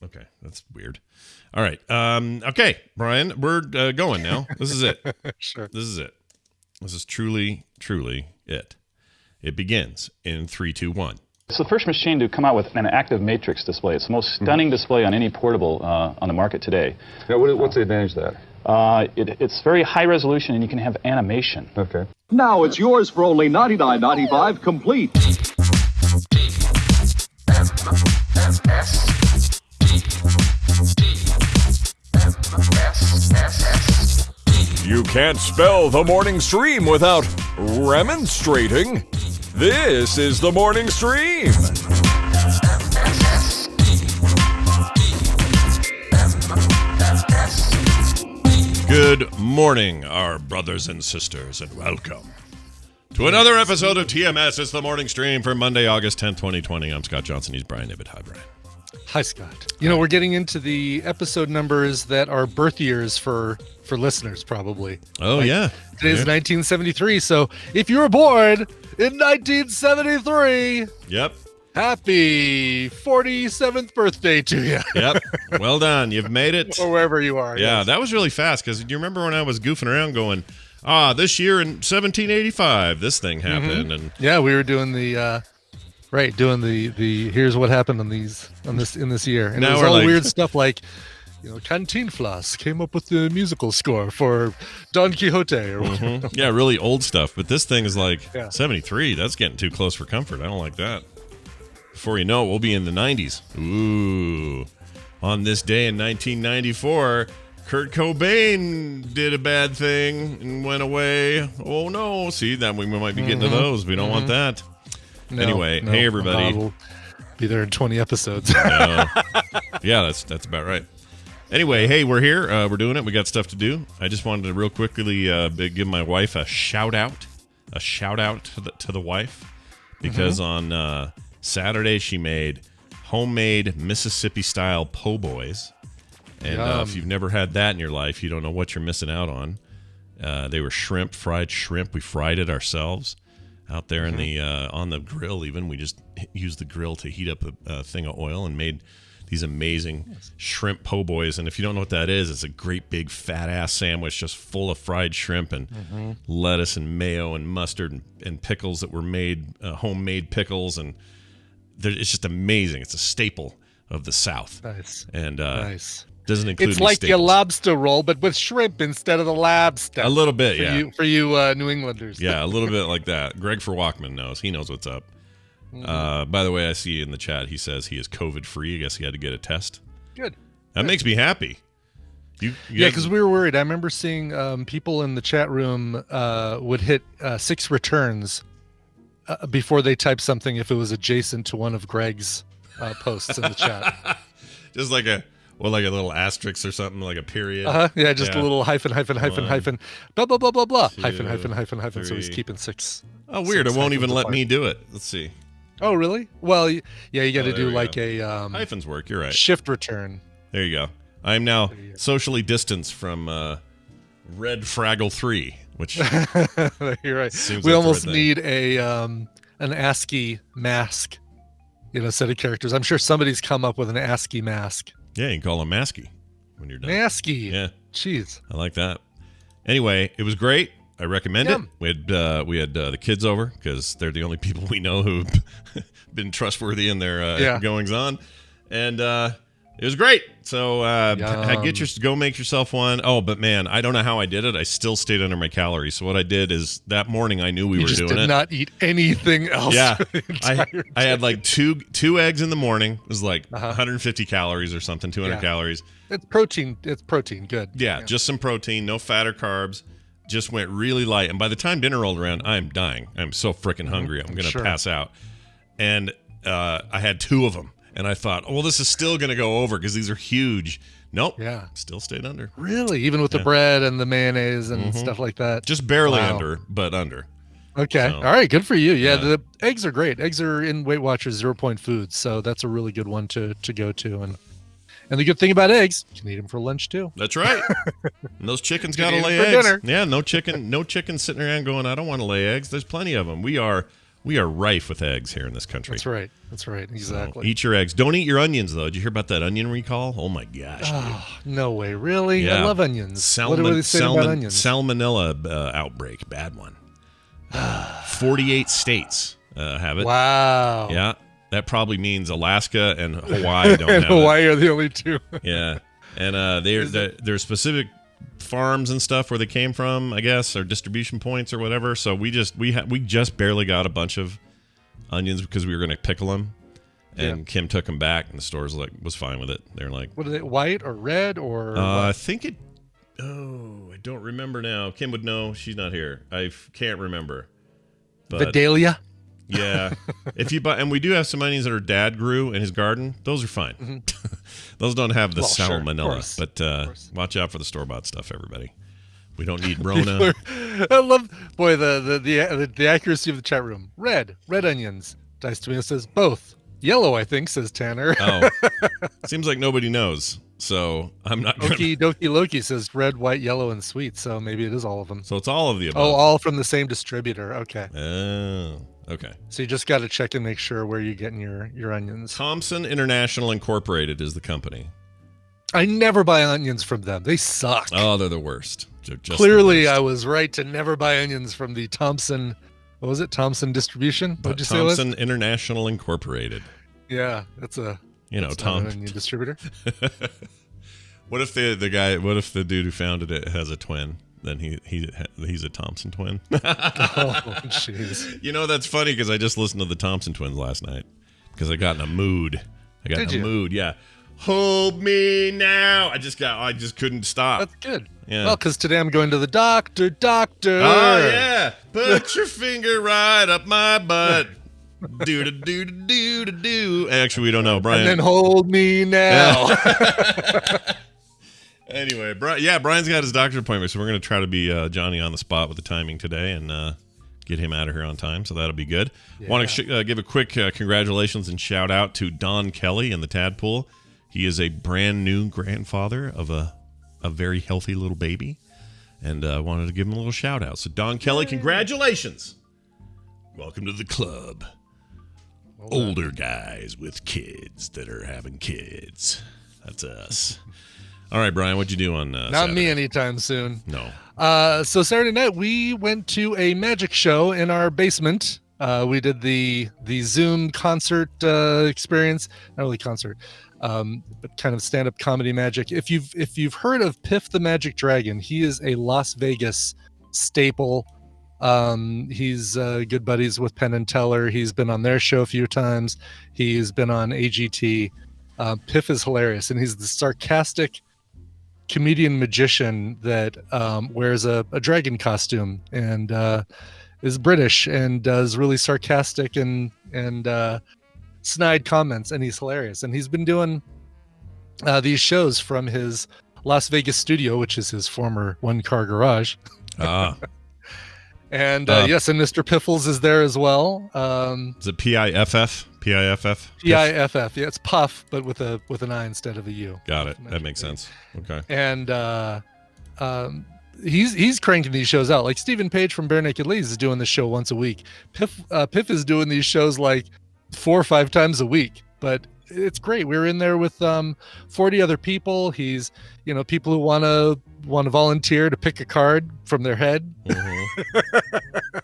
Okay, that's weird. All right. Okay, Brian, we're going now. This is it. Sure. This is it. This is truly, truly it. It begins in 3, 2, 1. It's the first machine to come out with an active matrix display. It's the most stunning display on any portable on the market today. Now, what's the advantage of that? It's very high resolution, and you can have animation. Okay. Now it's yours for only $99.95 complete. You can't spell the morning stream without remonstrating. This is the morning stream. Good morning, our brothers and sisters, and welcome to another episode of TMS. It's the morning stream for Monday, August 10th, 2020. I'm Scott Johnson. He's Brian Ibbett. Hi, Brian. Hi, Scott. You know, we're getting into the episode numbers that are birth years for listeners, probably. Oh, yeah. Today's 1973, so if you were born in 1973, Yep. happy 47th birthday to you. Yep. Well done. You've made it. Or wherever you are. Yeah, yes. that was really fast, because do you remember when I was goofing around going, this year in 1785, this thing happened, and Yeah, we were doing the here's what happened in this year. And Now it was we're all like- weird stuff like, you know, Cantinflas came up with the musical score for Don Quixote or whatever. yeah, really old stuff. But this thing is like Yeah. 73. That's getting too close for comfort. I don't like that. Before you know it, we'll be in the 90s. Ooh. On this day in 1994, Kurt Cobain did a bad thing and went away. Oh, no. See, that we might be getting to those. We don't want that. No, Anyway, no, hey, everybody. We'll be there in 20 episodes. Yeah, that's about right. Anyway, hey, we're here. We're doing it. We got stuff to do. I just wanted to real quickly give my wife a shout out. A shout out to the wife. Because on Saturday she made homemade Mississippi-style po' boys. And if you've never had that in your life, you don't know what you're missing out on. They were shrimp, fried shrimp. We fried it ourselves out there in the on the grill. Even we just used the grill to heat up a thing of oil and made these amazing shrimp po' boys. And if you don't know what that is, it's a great big fat ass sandwich just full of fried shrimp and lettuce and mayo and mustard and pickles that were made homemade pickles, and it's just amazing. It's a staple of the South. Nice. And Nice. doesn't include It's any like your staples. lobster roll, but with shrimp instead of the lobster. A little bit, yeah. For you New Englanders. Yeah, a little bit like that. Greg for Walkman knows. He knows what's up. By the way, I see in the chat he says he is COVID free. I guess he had to get a test. Good. That makes me happy. You Yeah, because we were worried. I remember seeing people in the chat room would hit 6 returns before they type something if it was adjacent to one of Greg's posts in the chat. just like a little asterisk or something, like a period. Yeah, just a little hyphen, blah, blah, blah, blah, blah. Two, Hyphen. So he's three. keeping 6. Oh, weird. It 6 won't even hyphens let apart. me do it. Let's see. Oh, really? Well, yeah, you got to there do we like go. a Hyphens work. You're right. shift return. There you go. I am now you go. socially distanced from Red Fraggle 3, which You're right. Seems We like the almost right thing. need an ASCII mask, set of characters. I'm sure somebody's come up with an ASCII mask. yeah, you can call him Masky when you're done. ASCII. Yeah. Jeez. I like that. Anyway, it was great. I recommend Yum. it. We had the kids over because they're the only people we know who've been trustworthy in their goings on, and it was great. So go make yourself one. Oh, but man, I don't know how I did it. I still stayed under my calories. So what I did is that morning I knew we You were just doing did it. not eat anything else. Yeah, for the entire I had day. like two eggs in the morning. It was like 150 calories or something, 200 Yeah. calories. It's protein. It's protein. Good. Yeah, just some protein, no fat or carbs. Just went really light. And by the time dinner rolled around, I'm dying. I'm so freaking hungry. I'm going to Sure. pass out. And I had 2 of them. And I thought, oh, well, this is still going to go over because these are huge. Nope. Yeah. Still stayed under. Really? Even with the bread and the mayonnaise and stuff like that? Just barely Wow. under, but under. Okay. So, All right. Good for you. Yeah, yeah. The eggs are great. Eggs are in Weight Watchers 0 Point Foods, so that's a really good one to go to. And the good thing about eggs, you can eat them for lunch too. That's right. And those chickens got to eat 'em lay for eggs. dinner. Yeah, no chicken sitting around going, I don't want to lay eggs. There's plenty of them. We are We are rife with eggs here in this country. That's right. That's right. Exactly. So eat your eggs. Don't eat your onions, though. Did you hear about that onion recall? Oh, my gosh. Dude. No way. Really? Yeah. I love onions. What do they say about onions? Salmonella outbreak. Bad one. 48 states have it. Wow. Yeah. That probably means Alaska and Hawaii don't And have Hawaii it. are the only two. Yeah. And there's specific farms and stuff where they came from, I guess, or distribution points or whatever. So we just barely got a bunch of onions because we were going to pickle them. And Kim took them back, and the store's was fine with it. They're like, what are they? White or red or? I think it. Oh, I don't remember now. Kim would know. She's not here. I can't remember. But Vidalia. yeah, if you buy, and we do have some onions that our dad grew in his garden. Those are fine. Mm-hmm. Those don't have the salmonella, sure, but watch out for the store-bought stuff, everybody. We don't need Rona. I love the accuracy of the chat room. Red onions. Dice Tomato says both. Yellow, I think, says Tanner. Oh, seems like nobody knows. So I'm not going to... Doki Loki says red, white, yellow, and sweet. So maybe it is all of them. So it's all of the above. Oh, all from the same distributor. Okay. Oh, okay. So you just got to check and make sure where you're getting your onions. Thompson International Incorporated is the company. I never buy onions from them. They suck. Oh, they're the worst. Clearly, I was right to never buy onions from the Thompson. What was it? Thompson Distribution? What'd you say it was? Thompson International Incorporated. Yeah, that's a Tom onion distributor. What if the guy? What if the dude who founded it has a twin? Then he's a Thompson twin. Oh, jeez. You know, that's funny because I just listened to the Thompson twins last night because I got in a mood. Mood. Yeah. Hold me now. I just couldn't stop. That's good. Yeah. Well, because today I'm going to the doctor. Oh yeah. Put your finger right up my butt. Do. Actually, we don't know, Brian. And then hold me now. Yeah. Anyway, Brian's got his doctor appointment, so we're going to try to be Johnny on the spot with the timing today and get him out of here on time, so that'll be good. Yeah. Want to give a quick congratulations and shout out to Don Kelly in the Tadpool. He is a brand new grandfather of a very healthy little baby, and wanted to give him a little shout out. So Don Kelly, congratulations. Welcome to the club. Older guys with kids that are having kids. That's us. All right, Brian, what'd you do on Not Saturday? Me anytime soon. No. So Saturday night, we went to a magic show in our basement. We did the Zoom concert experience. Not really concert, but kind of stand-up comedy magic. If you've heard of Piff the Magic Dragon, he is a Las Vegas staple. He's good buddies with Penn and Teller. He's been on their show a few times. He's been on AGT. Piff is hilarious, and he's the sarcastic comedian magician that wears a dragon costume and is British and does really sarcastic and snide comments, and he's hilarious. And he's been doing these shows from his Las Vegas studio, which is his former one-car garage. And yes, and Mr. Piffles is there as well. Is it Piff? Piff? Yeah, it's Puff, but with an I instead of a U. Got it. That makes sense. Okay. And he's cranking these shows out. Like Stephen Page from Bare Naked Ladies is doing this show once a week. Piff is doing these shows like 4 or 5 times a week. But it's great. We were in there with 40 other people. He's, people who want to volunteer to pick a card from their head. Mm-hmm.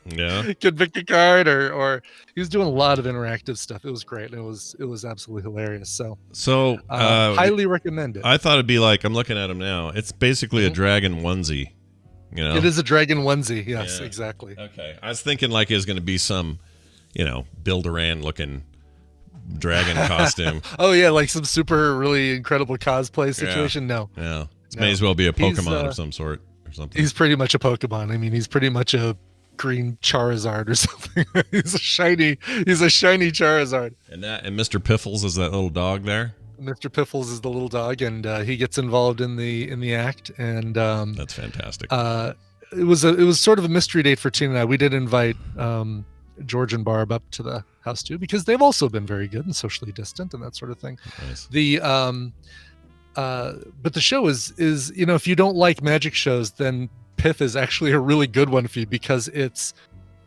Yeah. Could pick a card or he was doing a lot of interactive stuff. It was great. It was absolutely hilarious. So highly recommend it. I thought it'd be like, I'm looking at him now. It's basically a dragon onesie. It is a dragon onesie. Yes, yeah. Exactly. Okay. I was thinking like it was going to be some, Bill Duran looking dragon costume. Oh yeah, like some super really incredible cosplay situation. Yeah. No. It may as well be a Pokemon of some sort or something. He's pretty much a Pokemon. I mean, he's pretty much a green Charizard or something. He's a shiny Charizard. And Mr. Piffles is that little dog there? Mr. Piffles is the little dog, and he gets involved in the act, and that's fantastic. It was sort of a mystery date for Tina and I. We did invite George and Barb up to the house too, because they've also been very good and socially distant and that sort of thing. Nice. But the show is if you don't like magic shows, then Piff is actually a really good one for you, because it's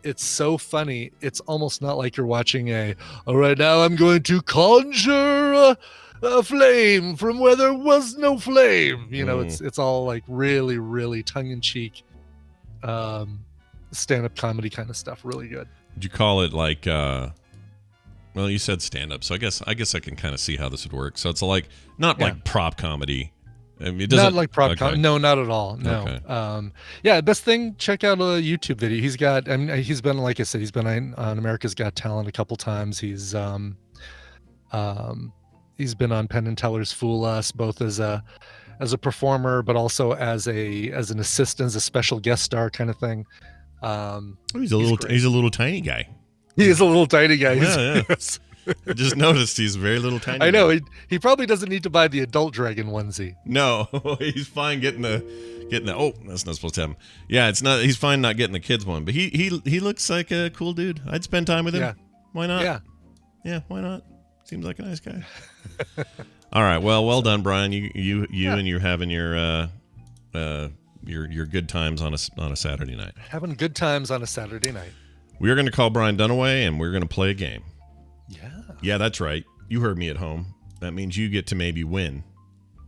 it's so funny. It's almost not like you're watching all right, now I'm going to conjure a flame from where there was no flame. It's all like really, really tongue-in-cheek stand-up comedy kind of stuff. Really good. Would you call it like well, you said stand-up, so I guess I can kind of see how this would work. So it's like not like prop comedy. I mean, it doesn't, not like prop comedy. No, not at all. No. Okay. Best thing, check out a YouTube video. He's got, he's been, like I said, he's been on America's Got Talent a couple times. He's been on Penn and Teller's Fool Us, both as a performer, but also as an assistant, as a special guest star kind of thing. He's a little tiny guy. He is a little tiny guy. Yeah. I just noticed he's very little tiny. I know. He probably doesn't need to buy the adult dragon onesie. No, he's fine getting the. Oh, that's not supposed to happen. Yeah, it's not. He's fine not getting the kids one, but he looks like a cool dude. I'd spend time with him. Yeah. Why not? Yeah, why not? Seems like a nice guy. All right, well done, Brian. You and you're having your good times on a Saturday night. Having good times on a Saturday night. We are going to call Brian Dunaway, and we're going to play a game. Yeah, that's right. You heard me at home. That means you get to maybe win.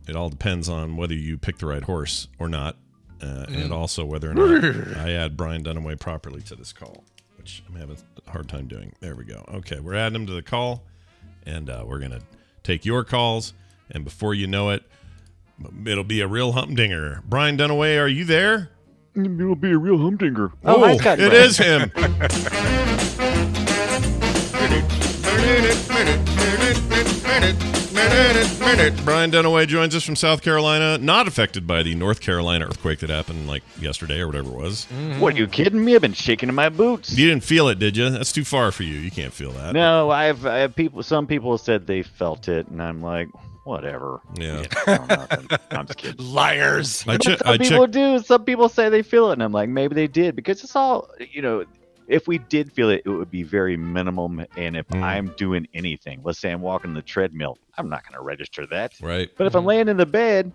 It all depends on whether you pick the right horse or not, and also whether or not I add Brian Dunaway properly to this call, which I'm having a hard time doing. There we go. Okay, we're adding him to the call, and we're going to take your calls, and before you know it, it'll be a real humdinger. Brian Dunaway, are you there? It'll be a real humdinger. Oh, it is him. Brian Dunaway joins us from South Carolina, not affected by the North Carolina earthquake that happened like yesterday or whatever it was. What, are you kidding me? I've been shaking in my boots. You didn't feel it, did you? That's too far for you. You can't feel that. No, I have people. Some people said they felt it, and I'm like, whatever. Yeah. I'm just kidding. Liars. Some people do. Some people say they feel it, and I'm like, maybe they did, because it's all, if we did feel it, it would be very minimum. And if I'm doing anything, let's say I'm walking the treadmill, I'm not going to register that. Right. But if I'm laying in the bed,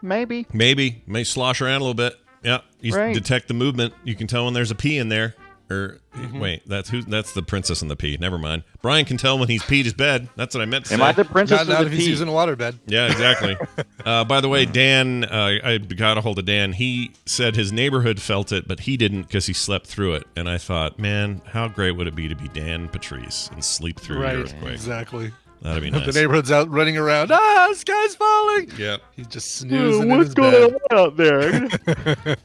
maybe. May slosh around a little bit. Yeah. You detect the movement. You can tell when there's a pee in there. Or wait, that's the princess in the pee. Never mind. Brian can tell when he's peed his bed. That's what I meant to say. Am I the princess not of the if he's pee? using a waterbed. Yeah, exactly. By the way, Dan, I got a hold of Dan. He said his neighborhood felt it, but he didn't because he slept through it. And I thought, man, how great would it be to be Dan Patrice and sleep through the earthquake? Exactly. That'd be nice. The neighborhood's out running around. The sky's falling. Yeah. He's just snoozing in What's his going bed. on out there?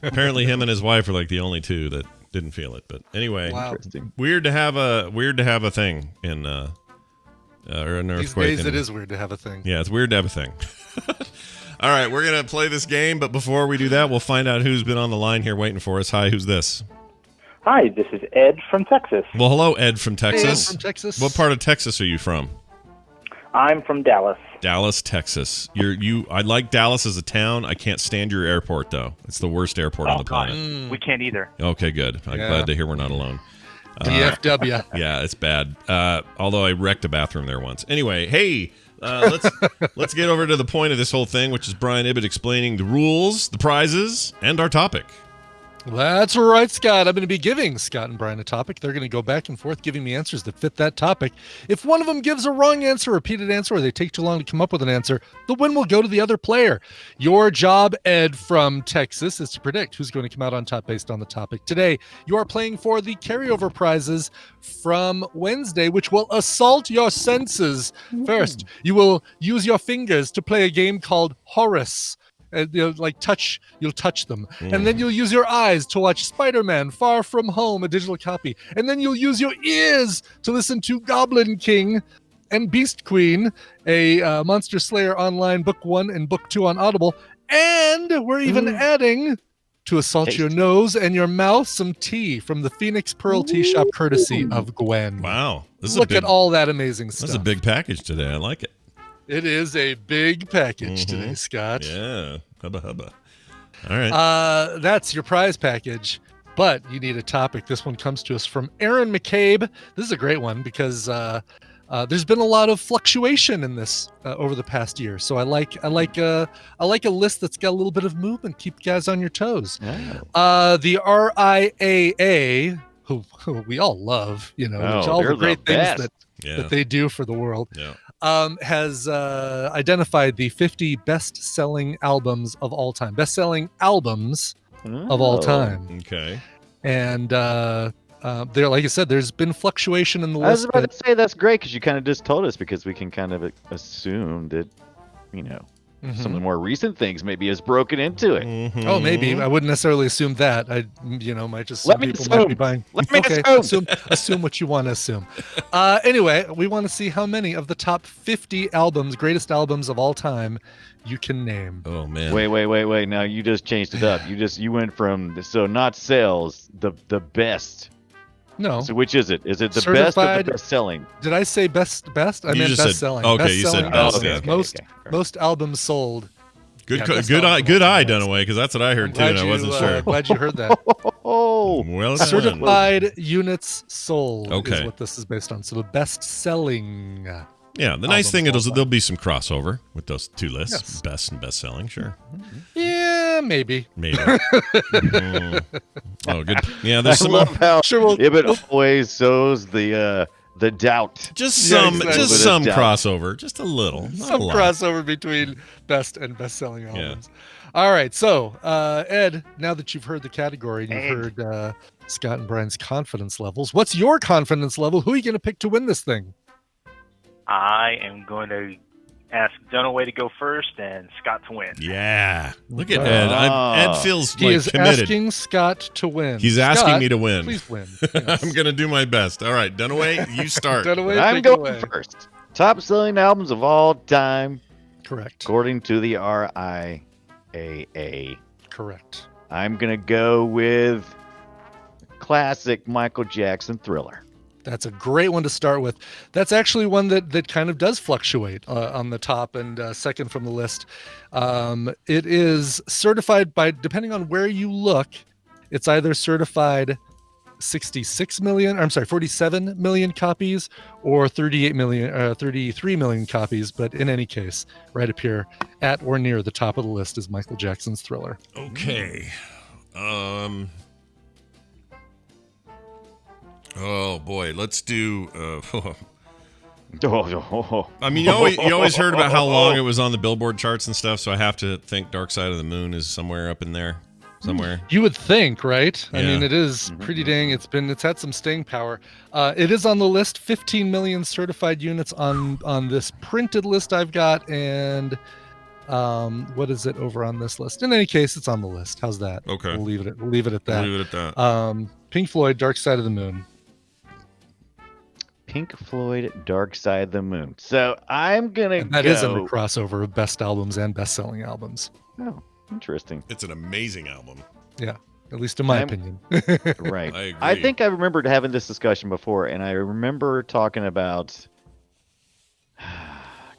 Apparently, him and his wife are like the only two that didn't feel it. But anyway, Interesting. weird to have a thing in or an earthquake. These days, it is weird to have a thing. Yeah, it's weird to have a thing. All right, we're gonna play this game, but before we do that, we'll find out who's been on the line here waiting for us. Hi, who's this? Hi, this is Ed from Texas. Well, hello, Ed from Texas. Ed from Texas. What part of Texas are you from? I'm from Dallas. Dallas, Texas. I like Dallas as a town. I can't stand your airport though. It's the worst airport on the planet. We can't either. Okay, good. I'm glad to hear we're not alone. DFW. Yeah, it's bad. Although I wrecked a bathroom there once. Anyway, hey, let's get over to the point of this whole thing, which is Brian Ibbett explaining the rules, the prizes, and our topic. That's right, Scott. I'm going to be giving Scott and Brian a topic. They're going to go back and forth giving me answers that fit that topic. If one of them gives a wrong answer, a repeated answer, or they take too long to come up with an answer, the win will go to the other player. Your job, Ed from Texas, is to predict who's going to come out on top based on the topic. Today, you are playing for the carryover prizes from Wednesday, which will assault your senses. First, you will use your fingers to play a game called Horace. You'll touch them. And then you'll use your eyes to watch Spider-Man Far From Home, a digital copy. And then you'll use your ears to listen to Goblin King and Beast Queen, a Monster Slayer Online Book 1 and Book 2 on Audible. And we're even adding, to assault your nose and your mouth, some tea from the Phoenix Pearl Tea Shop, courtesy of Gwen. Wow. Look at all that amazing stuff. That's a big package today. I like it. It is a big package today, Scott. Yeah. Hubba hubba. All right. That's your prize package, but you need a topic. This one comes to us from Aaron McCabe. This is a great one because there's been a lot of fluctuation in this over the past year. So I like a list that's got a little bit of movement. Keep you guys on your toes. Oh. The RIAA, who we all love, you know, Oh, all they're the great the things best. Yeah. that they do for the world, Yeah. has identified the 50 best-selling albums of all time. Best-selling albums of all Oh. time. Okay. And there, like I said, there's been fluctuation in the I was list, about but to say that's great because you kind of just told us because we can kind of assume that, you know, some of the more recent things maybe has broken into it. Mhm. oh, maybe I wouldn't necessarily assume that. I, might just Let some me people might be assume. buying. Let me okay, assume. assume what you want to assume. Anyway, we want to see how many of the top 50 albums, greatest albums of all time, you can name. Oh man. Wait. Now you just changed it up. You went from so not sales, the best. No, So which is it? Is it the best or Certified- the best selling? did I say best? I You meant just said- best selling. okay, you said Best-selling best, albums. yeah. Okay. Most albums sold. Good, Yeah, co- best good eye, album good of all eye, time. Dunaway, because that's what I heard too, Glad and I you, wasn't sure. Glad you heard that. Oh, Well done. Certified units sold Okay. is what this is based on. So the best selling. Yeah, the nice albums thing of all is time. there'll be some crossover with those two lists, Yes. best and best selling. Sure, Yeah, maybe. maybe. Mhm. Oh, good. Yeah, there's I some love how Sure, we'll- Ibit always sows the doubt. just Yeah, some exactly. just some Doubt. crossover, just a little, not Some a lot. crossover between best and best selling albums. All right. So, Ed, now that you've heard the category and you've heard Scott and Brian's confidence levels, what's your confidence level? Who are you going to pick to win this thing? I am going to ask Dunaway to go first and Scott to win. Yeah, look at Wow. Ed. Ed feels He like is committed. asking Scott to win. He's asking Scott, me to win. Please win. I'm gonna do my best. All right, Dunaway, you start. Dunaway, I'm take it going away. first. Top selling albums of all time, Correct. according to the RIAA. Correct. I'm gonna go with classic Michael Jackson Thriller. That's a great one to start with. That's actually one that kind of does fluctuate on the top and second from the list. It is certified by, depending on where you look, it's either certified 47 million copies or 33 million copies. But in any case, right up here at or near the top of the list is Michael Jackson's Thriller. Okay. Oh boy, let's do. I mean, you always heard about how long it was on the Billboard charts and stuff, so I have to think Dark Side of the Moon is somewhere up in there, somewhere. You would think, right? I Yeah. mean, it is pretty dang. It's had some staying power. It is on the list. 15 million certified units on this printed list I've got, and what is it over on this list? In any case, it's on the list. How's that? Okay. We'll leave it at that. Leave it at that. Pink Floyd, Dark Side of the Moon. Pink Floyd, Dark Side of the Moon. So I'm gonna And that go. is in the crossover of best albums and best selling albums. Oh, interesting. It's an amazing album. Yeah, at least in my I'm- opinion. Right. I I agree. think I remembered having this discussion before, and I remember talking about a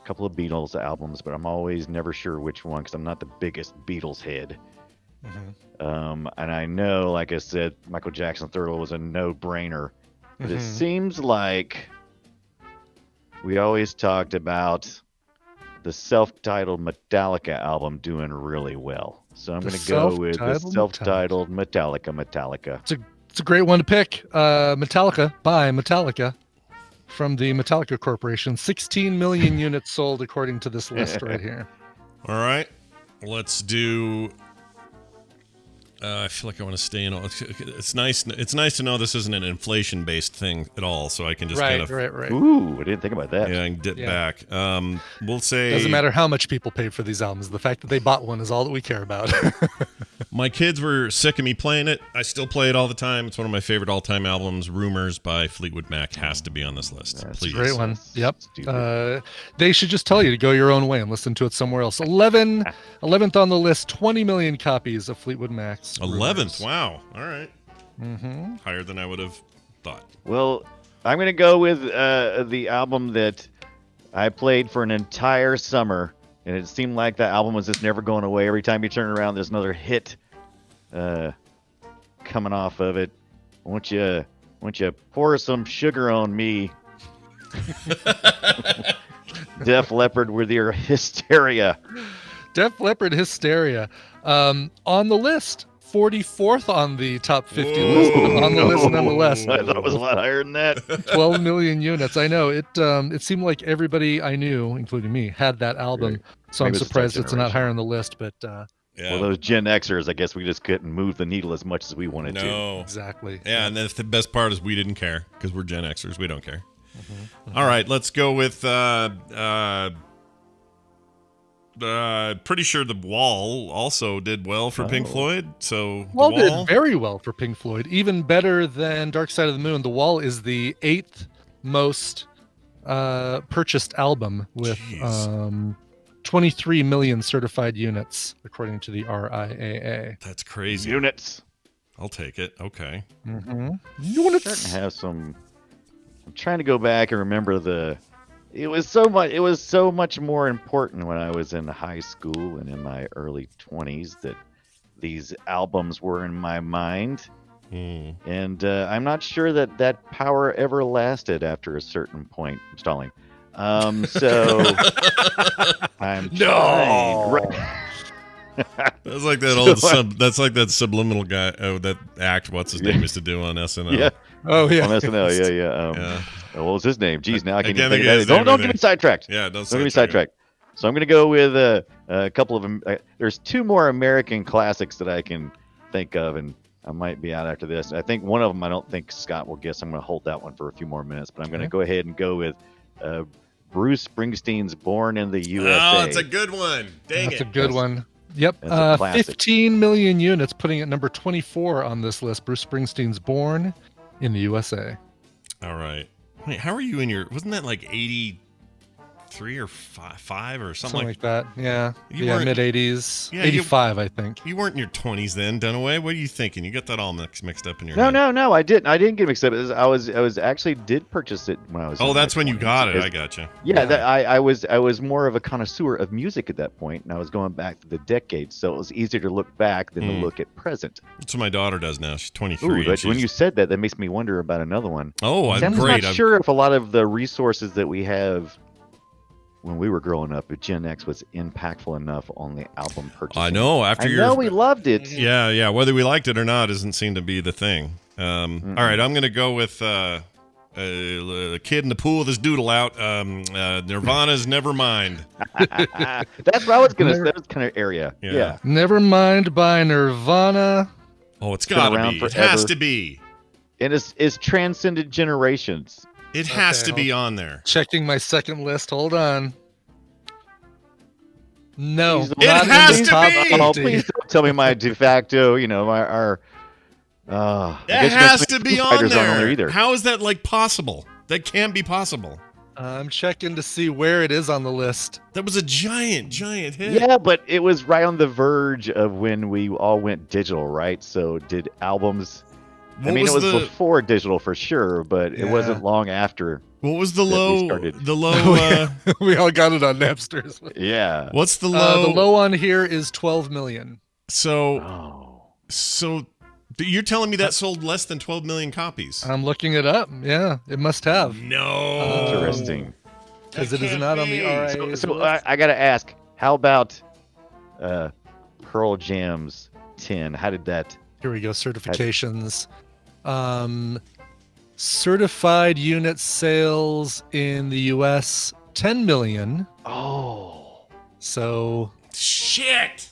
couple of Beatles albums, but I'm always never sure which one because I'm not the biggest Beatles head. And I know, like I said, Michael Jackson Thriller was a no-brainer, but it seems like we always talked about the self-titled Metallica album doing really well. So I'm The going to go with the self-titled self-titled Metallica. It's a great one to pick. Metallica by Metallica from the Metallica Corporation. 16 million units sold according to this list right here. All right, let's do. I feel like I want to stay in. It's nice. It's nice to know this isn't an inflation-based thing at all, so I can just kind of Right. Ooh, I didn't think about that. yeah, I can dip Yeah. back. We'll say Doesn't matter how much people paid for these albums. The fact that they bought one is all that we care about. my kids were sick of me playing it. I still play it all the time. It's one of my favorite all-time albums. Rumors by Fleetwood Mac has to be on this list. That's Please. Great one. Yep. Stupid. They should just tell you to go your own way and listen to it somewhere else. 11th on the list, 20 million copies of Fleetwood Mac's. 11th. Wow. All right. Mm-hmm. Higher than I would have thought. Well, I'm going to go with the album that I played for an entire summer, and it seemed like that album was just never going away. Every time you turn around, there's another hit coming off of it. Won't you pour some sugar on me? Def Leppard with your Hysteria. Def Leppard Hysteria. On the list, 44th on the top 50 list, but on the list nonetheless. I thought it was a lot higher than that. 12 million units. I know it. It seemed like everybody I knew, including me, had that album. Right. So Maybe I'm it's our surprised it's not generation. higher on the list. But Yeah. Well, those Gen Xers, I guess we just couldn't move the needle as much as we wanted to. no. exactly. Yeah, and that's the best part is we didn't care because we're Gen Xers. We don't care. All right, let's go with pretty sure The Wall also did well for Pink Floyd. So Wall The Wall did very well for Pink Floyd, even better than Dark Side of the Moon. The Wall is the 8th most purchased album with Jeez. 23 million certified units, according to the RIAA. That's crazy. Units. I'll take it. Okay. Starting to have some. I'm trying to go back and remember It was so much more important when I was in high school and in my early 20s that these albums were in my mind. And I'm not sure that power ever lasted after a certain point. I'm stalling. So I'm trying. Right. That's like that old that's like that subliminal guy. Oh, that act. What's his name used to do on SNL? Yeah. Oh yeah. On SNL. Yeah. Yeah. What was his name? Jeez, now I can't can't even think think of of his that. name Don't either. get me sidetracked. Yeah. Don't get me sidetracked. So I'm going to go with a couple of them. There's two more American classics that I can think of, and I might be out after this. I think one of them I don't think Scott will guess. I'm going to hold that one for a few more minutes, but I'm going to go ahead and go with Bruce Springsteen's "Born in the USA." Oh, it's a good one. Dang That's it. a good one. Yep. That's a classic. 15 million units, putting it number 24 on this list. Bruce Springsteen's "Born in the USA." All right. Wait, how are you in your? Wasn't that like 83 or 5 or something Something like that. Yeah. You Yeah, weren't- mid 80s. Yeah, you- 85, I think. You weren't in your 20s then, Dunaway. What are you thinking? You got that all mixed up in your head. No, I didn't. I didn't get mixed up. I was actually did purchase it when I was. Oh, in that's my when you 20s. got it. It's- I gotcha. Yeah, I was more of a connoisseur of music at that point, and I was going back to the decades, so it was easier to look back than to look at present. That's what my daughter does now. She's 23. Ooh, and but when she's- you said that makes me wonder about another one. Oh, I'm great. not sure if a lot of the resources that we have when we were growing up at Gen X was impactful enough on the album purchase. I know. After I your know we loved it. Yeah. Whether we liked it or not doesn't seem to be the thing. All right, I'm gonna go with the kid in the pool with his doodle out. Nirvana's Nevermind. That's what I was gonna say. That was kind of area. Yeah. Nevermind by Nirvana. Oh, it's been gotta around be. It forever. has to be. And it's transcended generations. It has Okay, to be on there. Checking my second list. Hold on. No. Please don't- It not in has the to top be! Oh, 50. please don't tell me my de facto. Our. It has to be on Fighters aren't there. either. How is that like possible? That can't be possible. I'm checking to see where it is on the list. That was a giant hit. Yeah, but it was right on the verge of when we all went digital, right? So did albums. What I mean, was it was the before digital for sure, but it Yeah. wasn't long after. what was the that we low? started. The low. We all got it on Napster. Yeah. What's the low? The low on here is 12 million. So Oh. you're telling me that sold less than 12 million copies? I'm looking it up. Yeah, it must have. No. Interesting. Because it is can't not on the be. RIA's So list. I got to ask, how about Pearl Jam's 10? How did that? Here we go. Certifications. Certified unit sales in the US, 10 million. Oh. So Shit.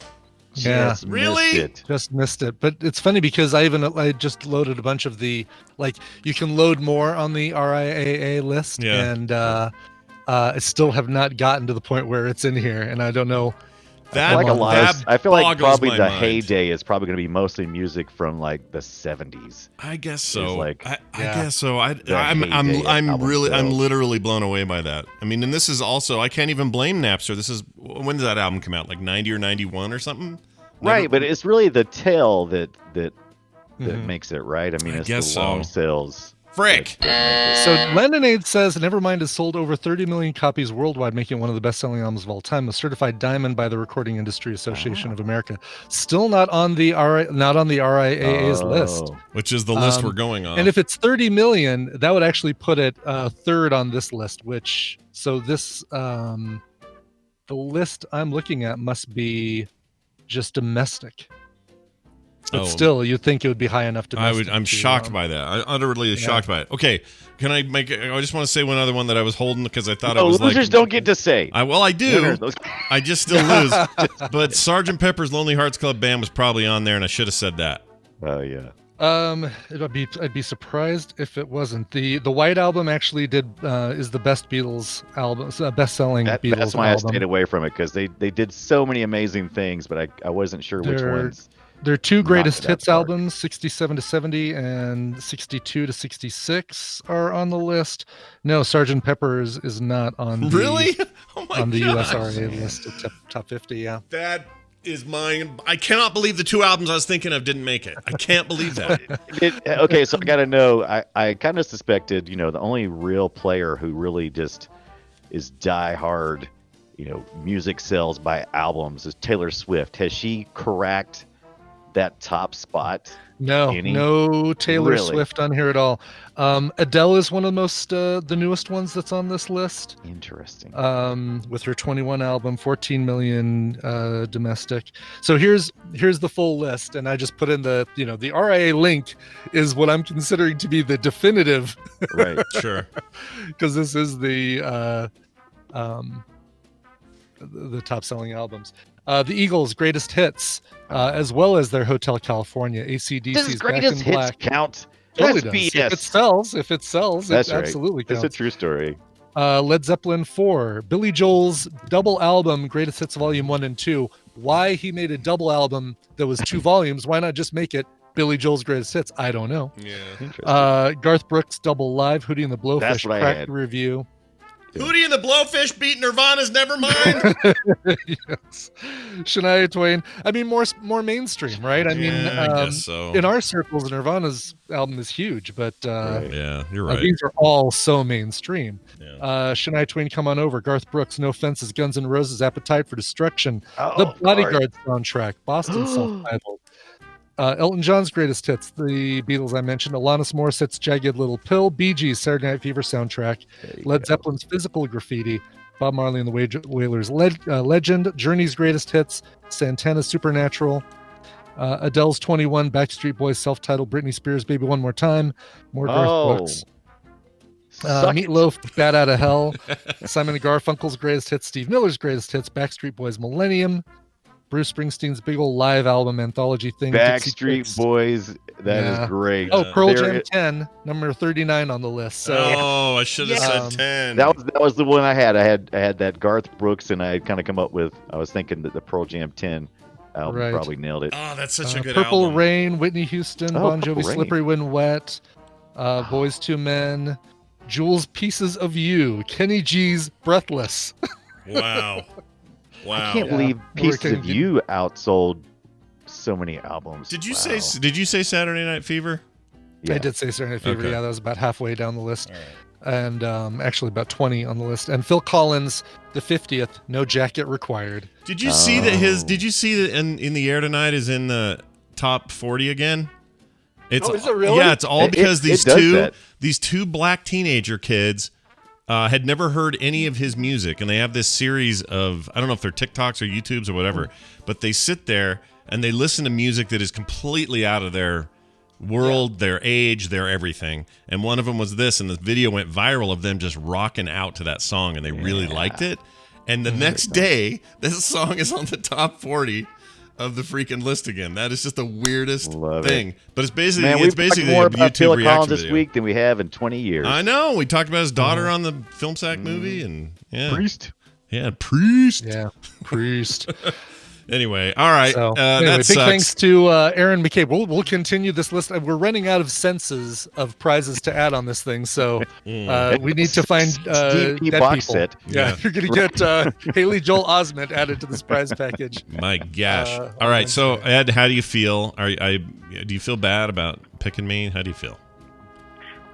Yeah. Just Really? missed it. just missed it. But it's funny because I just loaded a bunch of the, like, you can load more on the RIAA list. Yeah. And I still have not gotten to the point where it's in here. And I don't know. That, Like a lot that of, I feel like boggles probably my the mind. heyday is probably going to be mostly music from like the 70s. I guess so. like- I Yeah. guess so. I'm heyday of album I'm sales. literally blown away by that. I mean, and this is also I can't even blame Napster. This is when did that album come out? Like 90 or 91 or something? Right, but it's really the tail that Mhm. makes it, right? I mean, I it's guess the long so. sales. Frick. So Lemonade says Nevermind has sold over 30 million copies worldwide, making it one of the best-selling albums of all time. A certified diamond by the Recording Industry Association of America. Still not on the RIAA's list. Oh. Which is the list Um, we're going on. And if it's 30 million, that would actually put it third on this list. Which the list I'm looking at must be just domestic. But Oh. still, you'd think it would be high enough to. I'm shocked by that. I'm utterly shocked by it. Okay, can I make? I just want to say one other one that I was holding because I thought it was losers like. don't get to say. I do. Winners, those- I just still lose. But Sgt. Pepper's Lonely Hearts Club Band was probably on there, and I should have said that. Oh yeah. I'd be surprised if it wasn't. The White Album actually is the best Beatles album, best selling Beatles That's why album. I stayed away from it because they did so many amazing things, but I wasn't sure which ones. Their two greatest that hits far. albums, 67 to 70 and 62 to 66, are on the list. No, Sgt. Pepper's is not on the, Really? Oh my on the gosh. USRA list of top 50. Yeah. That is mine. I cannot believe the two albums I was thinking of didn't make it. I can't believe that. Okay, so I got to know. I kind of suspected, the only real player who really just is die hard, music sales by albums is Taylor Swift. Has she cracked that top spot? No Taylor Really? Swift on here at all. Adele is one of the newest ones that's on this list. Interesting. With her 21 album, 14 million domestic. So here's the full list, and I just put in the RIA link is what I'm considering to be the definitive, Right. Sure. because this is the top selling albums. The Eagles' greatest hits, as well as their Hotel California, AC/DC's Does Back greatest in hits Black. count? Totally That's does. BS. If it sells, That's it right. absolutely It's counts. a true story. Led Zeppelin 4, Billy Joel's double album, Greatest Hits Volume 1 and 2. Why he made a double album that was 2 volumes? Why not just make it Billy Joel's Greatest Hits? I don't know. Yeah. Interesting. Garth Brooks double live, Hootie and the Blowfish, That's what I cracked had. the review. Hootie and the Blowfish beat Nirvana's Nevermind. Yes. Shania Twain. I mean, more mainstream, right? I mean, I guess so. in our circles, Nirvana's album is huge, but Yeah, you're right. these are all so mainstream. Yeah. Shania Twain, Come On Over, Garth Brooks, No Fences, Guns N' Roses, Appetite for Destruction, Oh, The Lord. Bodyguard soundtrack, Boston self-titled, Elton John's greatest hits, the Beatles I mentioned, Alanis Morissette's Jagged Little Pill, Bee Gees' Saturday Night Fever soundtrack, There you Led go. Zeppelin's Physical Graffiti, Bob Marley and the Wailers' Legend, Journey's greatest hits, Santana's Supernatural, Adele's 21, Backstreet Boys self-titled, Britney Spears' Baby One More Time, more Garth Oh. Brooks, Suck it. Meatloaf, Bad Outta Hell, Simon and Garfunkel's greatest hits, Steve Miller's greatest hits, Backstreet Boys' Millennium, Bruce Springsteen's big old live album anthology thing, Dixie Backstreet Chicks. Boys. That is Yeah. great. Oh, Pearl There Jam it- 10, number 39 on the list. So Oh, I should have Yeah. said 10. That was the one I had. I had that Garth Brooks, and I had kind of come up with. I was thinking that the Pearl Jam 10 album Right. probably nailed it. Oh, that's such a good Purple album. Rain, Whitney Houston, Oh, Bon Jovi, Purple Rain. Slippery When Wet, Boys to Men, Jules' Pieces of You, Kenny G's Breathless. Wow. Wow. I can't Yeah. believe Pieces Working- of You outsold so many albums. Did you Wow. say Saturday Night Fever? Yeah. I did say Saturday Night Fever. Okay. Yeah, that was about halfway down the list. All right. And actually about 20 on the list. And Phil Collins, the 50th, No Jacket Required. Did you see that Oh. did you see that in the air tonight is in the top 40 again? It's Oh, is it really? Yeah, it's all because It does that. these two black teenager kids had never heard any of his music, and they have this series of, I don't know if they're TikToks or YouTubes or whatever, but they sit there and they listen to music that is completely out of their world, their age, their everything. And one of them was this, and the video went viral of them just rocking out to that song, and they really liked it. And the next day, this song is on the top 40 of the freaking list again. That is just the weirdest Love thing. it. But it's basically Man, it's we've talked basically more a about YouTube Phil Collins reaction this video. week than we have in 20 years. I know. We talked about his daughter on the Film Sack movie, and yeah, Priest. yeah, Priest. Yeah, Priest. Anyway, all right. So, anyway, that big sucks. thanks to Aaron McCabe. We'll continue this list. We're running out of senses of prizes to add on this thing, so we need to find Steve P. dead box people. set. Yeah, Yeah. you're gonna get Haley Joel Osment added to this prize package. My gosh. Uh, all right. So, Wednesday. Ed, how do you feel? Do you feel bad about picking me? How do you feel?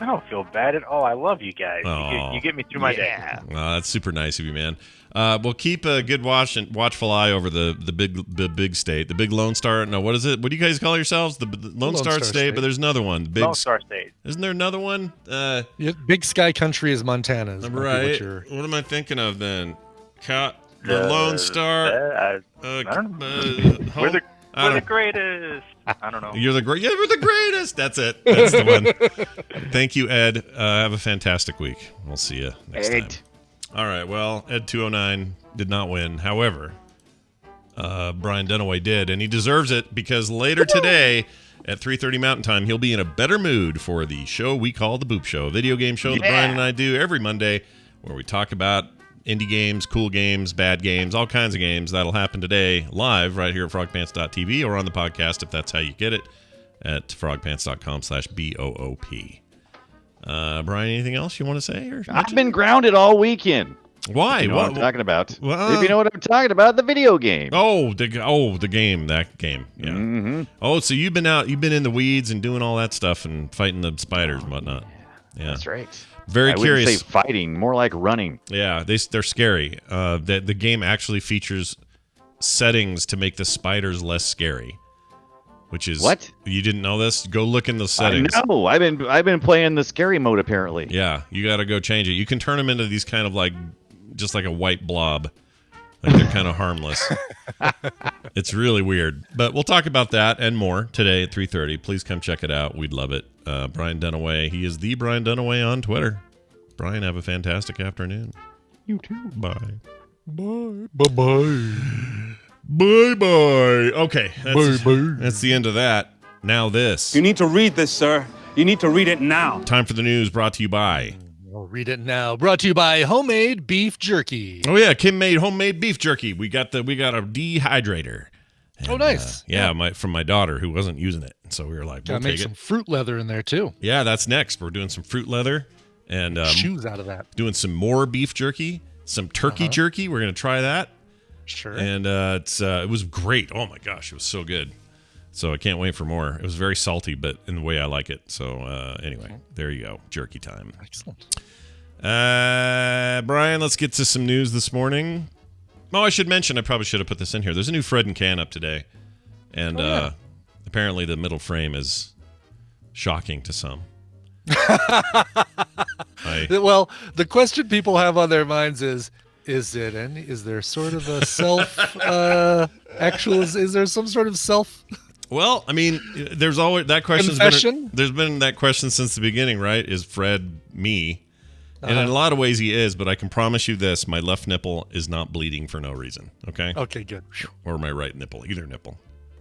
I don't feel bad at all. I love you guys. Aw. You get me through my day. Well, that's super nice of you, man. We'll keep a good watchful eye over the big state, the big Lone Star. No, what is it? What do you guys call yourselves? The Lone Star, Star State, State. but there's another one. Big. Lone Star State. Isn't there another one? Yeah, Big Sky Country is Montana. Is might be Right. What you're, What am I thinking of then? The Lone Star. I don't know. We're Home, We're the greatest. I don't know. You're the great. Yeah, we're the greatest. That's it. That's the one. Thank you, Ed. Have a fantastic week. We'll see you next time. All right. Well, Ed 209 did not win. However, Brian Dunaway did, and he deserves it because later today at 3:30 Mountain Time, he'll be in a better mood for the show we call The Boop Show, a video game show that Brian and I do every Monday, where we talk about indie games, cool games, bad games, all kinds of games. That'll happen today live right here at frogpants.tv or on the podcast if that's how you get it at frogpants.com/BOOP. Brian, anything else you want to say? Or I've been grounded all weekend. Why? You know what I'm talking about. Well, if you know what I'm talking about, the video game. The game, that game. Yeah. Mm-hmm. Oh, so you've been in the weeds and doing all that stuff and fighting the spiders and whatnot. Yeah. That's right. Very curious. I wouldn't say fighting, more like running. Yeah, they're scary. The game actually features settings to make the spiders less scary. Which is what? You didn't know this? Go look in the settings. No, I've been playing the scary mode apparently. Yeah, you got to go change it. You can turn them into these kind of like just like a white blob. Like they're kind of harmless. It's really weird. But we'll talk about that and more today at 3:30. Please come check it out. We'd love it. Brian Dunaway. He is the Brian Dunaway on Twitter. Brian, have a fantastic afternoon. You too. Bye. Bye. Bye-bye. Bye-bye. Okay. That's the end of that. Now this. You need to read this, sir. You need to read it now. Time for the news brought to you by... I'll read it now. Brought to you by Homemade Beef Jerky. Oh yeah, Kim made homemade beef jerky. We got a dehydrator. And, nice. From my daughter who wasn't using it, so we were like, we'll make take some it. fruit leather in there too. Yeah, that's next. We're doing some fruit leather and shoes out of that. Doing some more beef jerky, some turkey jerky. We're gonna try that. Sure. And it was great. Oh my gosh, it was so good. So I can't wait for more. It was very salty, but in the way I like it. So anyway, there you go. Jerky time. Excellent. Brian, let's get to some news this morning. Oh, I should mention, I probably should have put this in here. There's a new Fred and Can up today. And apparently the middle frame is shocking to some. Well, the question people have on their minds is there sort of a self is there some sort of self? Well, I mean, there's always that question. There's been that question since the beginning, right? Is Fred me? And in a lot of ways he is, but I can promise you this, my left nipple is not bleeding for no reason, okay? Okay, good. Or my right nipple, either nipple.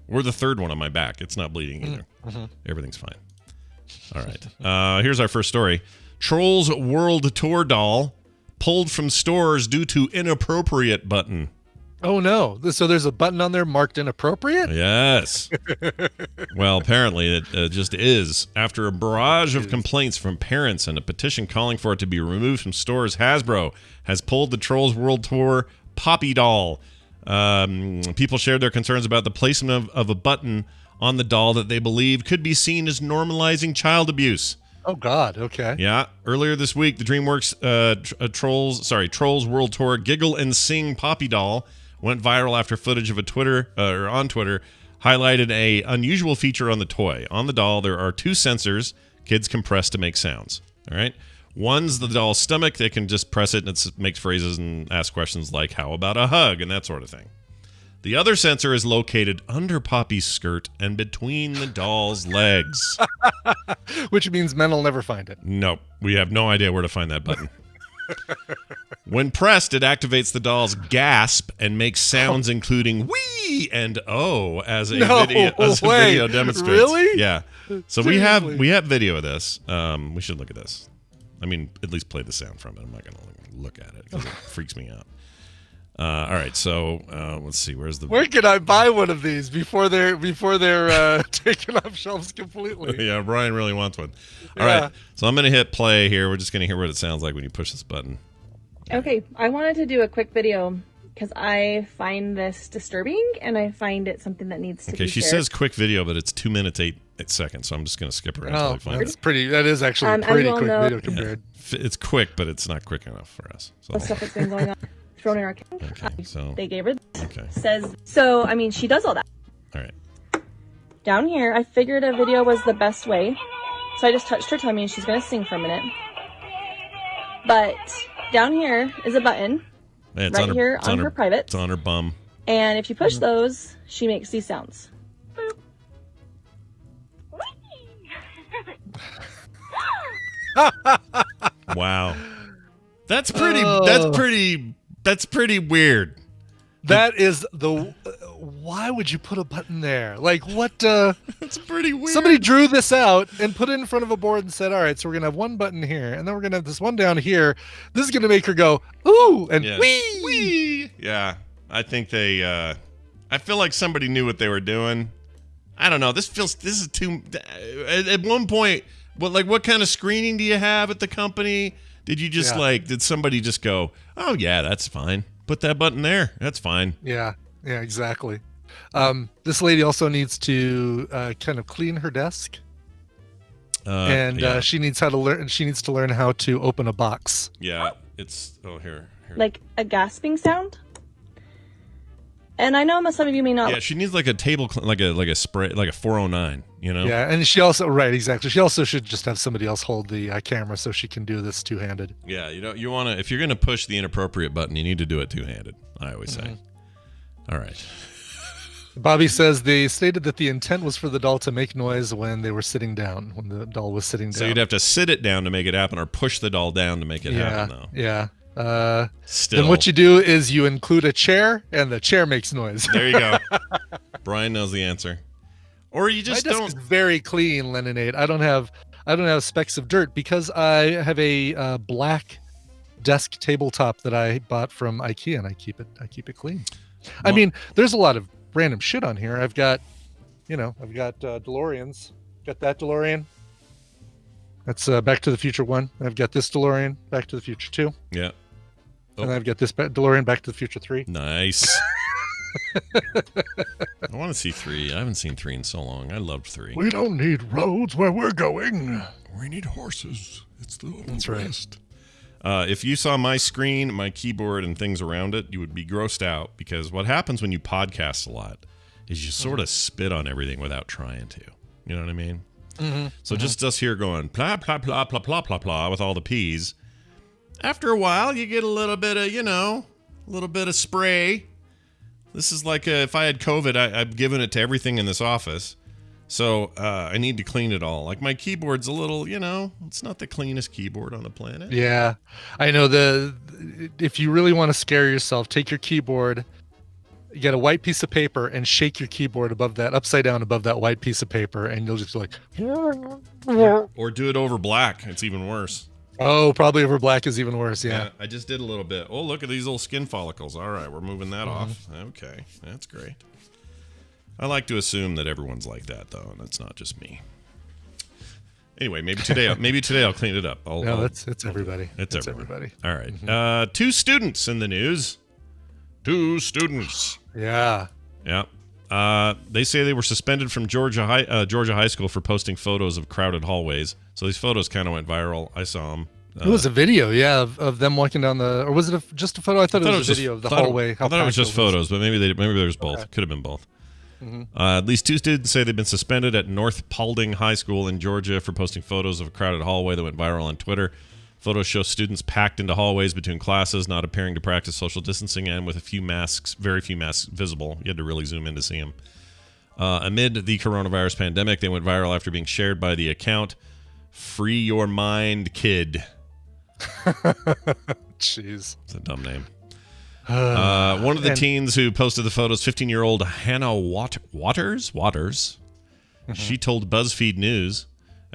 Or the third one on my back. It's not bleeding either. Mm-hmm. Everything's fine. All right. Here's our first story. Trolls World Tour doll pulled from stores due to inappropriate button. Oh, no. So there's a button on there marked inappropriate? Yes. Well, apparently it just is. After a barrage of complaints from parents and a petition calling for it to be removed from stores, Hasbro has pulled the Trolls World Tour Poppy doll. People shared their concerns about the placement of a button on the doll that they believe could be seen as normalizing child abuse. Oh, God. Okay. Yeah. Earlier this week, the DreamWorks Trolls World Tour Giggle and Sing Poppy doll went viral after footage of on Twitter highlighted a unusual feature on the toy. On the doll, there are two sensors kids can press to make sounds. All right. One's the doll's stomach. They can just press it and it makes phrases and ask questions like, how about a hug? And that sort of thing. The other sensor is located under Poppy's skirt and between the doll's legs. Which means men will never find it. Nope. We have no idea where to find that button. When pressed, it activates the doll's gasp and makes sounds including wee and oh as a video demonstrates. Really? Yeah. So we have video of this. We should look at this. I mean, at least play the sound from it. I'm not going to look at it because it freaks me out. All right, so let's see. Where can I buy one of these before they're taken off shelves completely? Yeah, Brian really wants one. All right, so I'm gonna hit play here. We're just gonna hear what it sounds like when you push this button. Okay, I wanted to do a quick video because I find this disturbing and I find it something that needs to be Okay, she shared. says quick video, but it's 2 minutes 8 seconds, so I'm just gonna skip her until I find it. That is actually a pretty quick know, video compared. Yeah. It's quick, but it's not quick enough for us. So. The stuff that's been going on. Thrown in our account. Okay, so they gave her this. Okay. Says so. I mean, she does all that. All right. Down here, I figured a video was the best way, so I just touched her tummy and she's gonna sing for a minute. But down here is a button. Yeah, it's right here on her private. It's on her bum. And if you push those, she makes these sounds. Wow. That's pretty. Oh. That's pretty weird. That is the. Why would you put a button there? Like what? That's pretty weird. Somebody drew this out and put it in front of a board and said, "All right, so we're gonna have one button here, and then we're gonna have this one down here. This is gonna make her go ooh and Yeah. wee." Yeah, I think they. I feel like somebody knew what they were doing. I don't know. This is too. At one point, what kind of screening do you have at the company? Did you just did somebody just go, "Oh yeah, that's fine. Put that button there. That's fine." Yeah, exactly. This lady also needs to kind of clean her desk, and she needs to learn how to open a box. Yeah, it's here. Like a gasping sound. And I know some of you may not. Yeah, she needs like a table, like a spray, like a 409. You know. Yeah, and she also exactly. She also should just have somebody else hold the camera so she can do this two-handed. Yeah, you want to. If you're going to push the inappropriate button, you need to do it two-handed. I always say. All right. Bobby says they stated that the intent was for the doll to make noise when they were sitting down, when the doll was sitting down. So you'd have to sit it down to make it happen, or push the doll down to make it happen, though. Yeah. Still. Then what you do is you include a chair, and the chair makes noise. There you go. Brian knows the answer. Or you just My desk don't. is very clean, Leninade. I don't have specks of dirt because I have a black desk tabletop that I bought from IKEA, and I keep it clean. I mean, there's a lot of random shit on here. I've got DeLoreans. Got that DeLorean. That's Back to the Future 1. I've got this DeLorean, Back to the Future 2. Yeah. And I've got this DeLorean, Back to the Future 3. Nice. I want to see 3. I haven't seen 3 in so long. I loved 3. We don't need roads where we're going. We need horses. It's the That's West. If you saw my screen, my keyboard, and things around it, you would be grossed out, because what happens when you podcast a lot is you sort of spit on everything without trying to. You know what I mean? Mm-hmm. So just us here going blah, blah, blah, blah, blah, blah, blah with all the P's. After a while, you get a little bit of spray. This is like if I had COVID, I've given it to everything in this office. So I need to clean it all. Like my keyboard's a little, it's not the cleanest keyboard on the planet. Yeah, I know. If you really want to scare yourself, take your keyboard, you get a white piece of paper, and shake your keyboard upside down above that white piece of paper, and you'll just be like, or do it over black. It's even worse. Oh, probably over black is even worse. Yeah. I just did a little bit. Oh, look at these little skin follicles. All right, we're moving that off. Okay, that's great. I like to assume that everyone's like that, though, and it's not just me. Anyway, maybe today I'll clean it up. It's everybody. It's everybody. All right. 2 students in the news. 2 students. Yeah. Yeah. They say they were suspended from Georgia High School for posting photos of crowded hallways. So these photos kind of went viral. I saw them. It was a video, of them walking down or was it just a photo? I thought it was a video of the hallway. I thought it was just photos, but maybe there was both. Okay. Could have been both. At least 2 students say they've been suspended at North Paulding High School in Georgia for posting photos of a crowded hallway that went viral on Twitter. Photos show students packed into hallways between classes, not appearing to practice social distancing, and with very few masks visible. You had to really zoom in to see them. Amid the coronavirus pandemic, they went viral after being shared by the account Free Your Mind Kid. Jeez. It's a dumb name. One of the teens who posted the photos, 15-year-old Hannah Waters, she told BuzzFeed News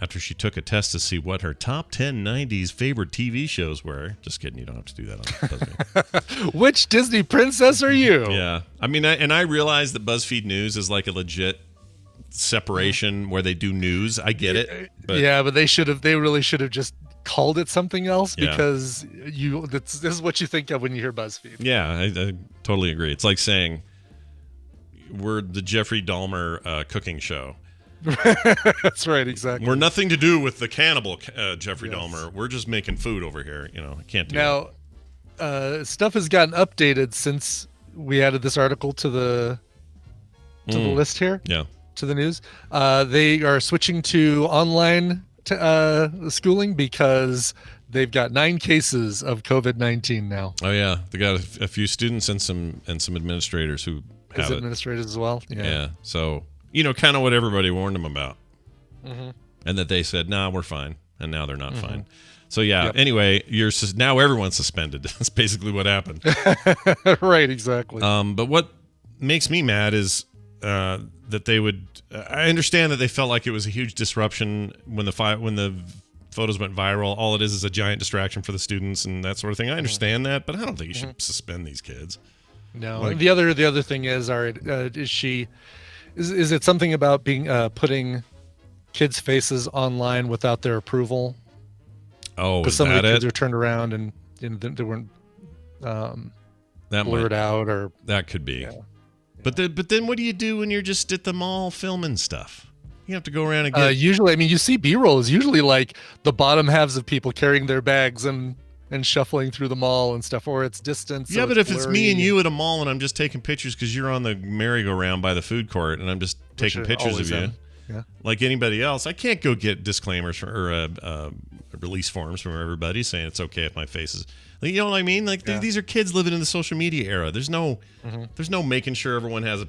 after she took a test to see what her top 10 90s favorite TV shows were. Just kidding, you don't have to do that on BuzzFeed. Which Disney princess are you? Yeah. I mean, I realize that BuzzFeed News is like a legit separation where they do news. I get it. But but they really should have just called it something else, because this is what you think of when you hear BuzzFeed. Yeah, I totally agree. It's like saying we're the Jeffrey Dahmer cooking show. That's right, exactly. We're nothing to do with the cannibal Jeffrey Dahmer. We're just making food over here. I can't do that. Stuff has gotten updated since we added this article to the list here. Yeah. To the news. They are switching to online schooling because they've got 9 cases of COVID-19 now. Oh yeah, they got a few students and some administrators who have it. Administrators as well. Yeah. So kind of what everybody warned them about, and that they said, "Nah, we're fine. and now they're not fined. So yeah. Yep. Anyway, now everyone's suspended. That's basically what happened. Right. Exactly. But what makes me mad is that they would. I understand that they felt like it was a huge disruption when the photos went viral. All it is a giant distraction for the students and that sort of thing. I understand that, but I don't think you should suspend these kids. No. Like- the other thing is, is it something about being putting kids' faces online without their approval? Oh, Because is some of that the kids it? are turned around and they weren't That blurred out, or that could be. But then what do you do when you're just at the mall filming stuff? You have to go around and get. usually, I mean, you see B-roll is usually like the bottom halves of people carrying their bags and shuffling through the mall and stuff, or it's distance. Yeah, so but if it's me blurry. and you at a mall and I'm just taking pictures because you're on the merry-go-round by the food court and I'm just taking I pictures of always you, am. Yeah. like anybody else, I can't go get disclaimers or release forms from everybody saying it's okay if my face is. You know what I mean? Like these are kids living in the social media era. There's no making sure everyone has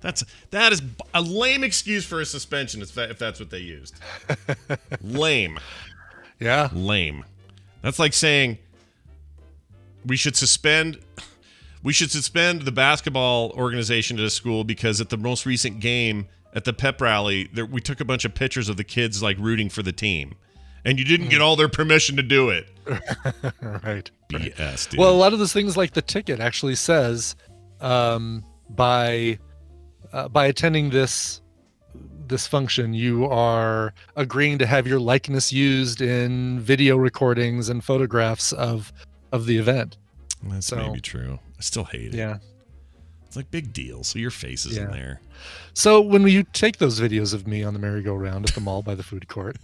that is a lame excuse for a suspension if that's what they used. Lame. Yeah. Lame. That's like saying we should suspend the basketball organization at a school because at the most recent game at the pep rally, we took a bunch of pictures of the kids like rooting for the team, and you didn't get all their permission to do it. Right. BS, dude. Well, a lot of those things, like the ticket, actually says by attending this function, you are agreeing to have your likeness used in video recordings and photographs of the event. That's maybe true. I still hate it. Yeah. It's like big deal. So your face is in there. So when you take those videos of me on the merry-go-round at the mall by the food court,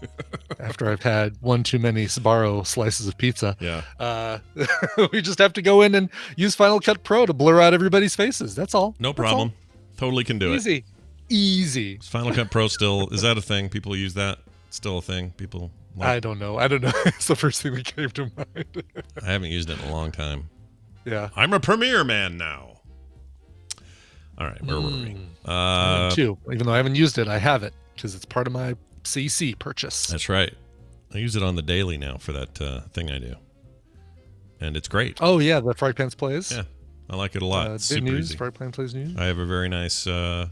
after I've had one too many Sbarro slices of pizza, we just have to go in and use Final Cut Pro to blur out everybody's faces. That's all. No That's problem. all. Totally can do it. Easy. Is Final Cut Pro is that a thing? People use that? Still a thing? People I don't know. It's the first thing that came to mind. I haven't used it in a long time. Yeah. I'm a Premiere man now. All right, where were we? Too. Even though I haven't used it, I have it because it's part of my CC purchase. That's right. I use it on the daily now for that thing I do, and it's great. Oh yeah, the Fried Pants Plays. Yeah, I like it a lot. It's super news, easy. Fried Pants Plays news. I have a very nice, what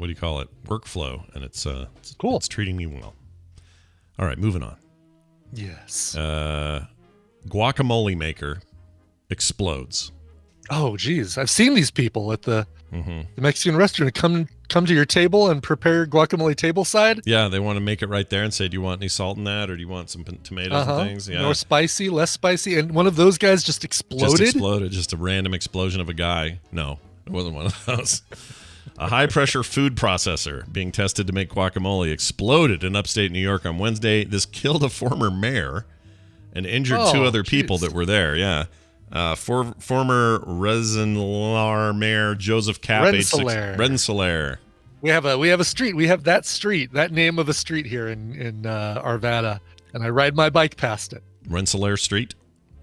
do you call it, workflow, and it's cool. It's treating me well. All right, moving on. Yes. Guacamole maker explodes. Oh geez, I've seen these people at the Mexican restaurant come to your table and prepare guacamole tableside. Yeah, they want to make it right there and say, "Do you want any salt in that, or do you want some tomatoes and things?" Yeah, more spicy, less spicy, and one of those guys just exploded. Just a random explosion of a guy. No, it wasn't one of those. A high-pressure food processor being tested to make guacamole exploded in upstate New York on Wednesday. This killed a former mayor and injured two other people that were there. Yeah. Former Rensselaer Mayor Joseph Kapp, Rensselaer. We have a street. We have that street, that name of a street here in Arvada, and I ride my bike past it. Rensselaer Street.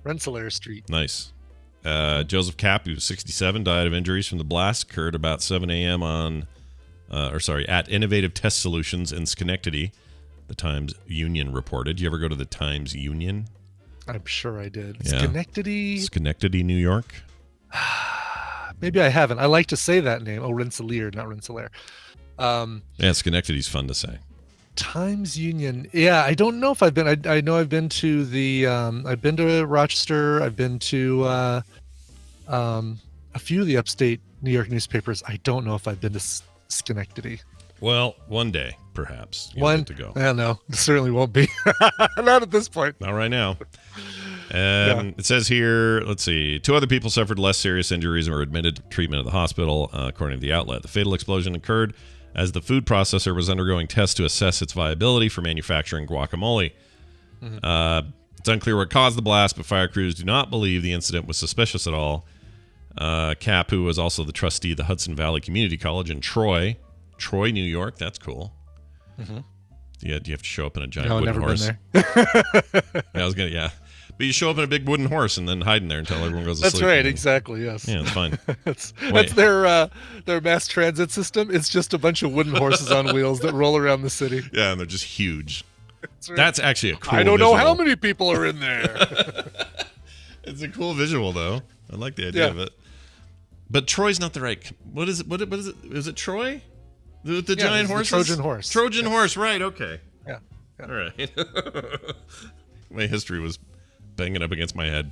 Rensselaer Street. Nice. Joseph Kapp, who was 67, died of injuries from the blast. Occurred about 7 a.m. at Innovative Test Solutions in Schenectady. The Times Union reported. You ever go to the Times Union? I'm sure I did. Yeah. Schenectady, New York. Maybe I haven't. I like to say that name. Oh, Rensselaer, not Rensselaer. Yeah, Schenectady's fun to say. Times Union. Yeah, I don't know if I've been. I know I've been to the. I've been to Rochester. I've been to a few of the upstate New York newspapers. I don't know if I've been to Schenectady. Well, one day, perhaps. You'll get to go. I don't know. It certainly won't be. Not at this point. Not right now. It says here, let's see, 2 other people suffered less serious injuries and were admitted to treatment at the hospital, according to the outlet. The fatal explosion occurred as the food processor was undergoing tests to assess its viability for manufacturing guacamole. It's unclear what caused the blast, but fire crews do not believe the incident was suspicious at all. Kapp, who was also the trustee of the Hudson Valley Community College in Troy, New York. That's cool. Do you have to show up in a giant wooden horse? Been there. Yeah. But you show up in a big wooden horse and then hide in there until everyone goes to sleep. That's right, exactly, yes. Yeah, it's fine. That's their mass transit system. It's just a bunch of wooden horses on wheels that roll around the city. Yeah, and they're just huge. That's actually a cool I don't know how visual. many people are in there. It's a cool visual, though. I like the idea of it. But Troy's not the right. What is it? What is it? Is it Troy? The giant horse? Trojan horse. Trojan horse, right. Okay. Yeah. All right. My history was banging up against my head.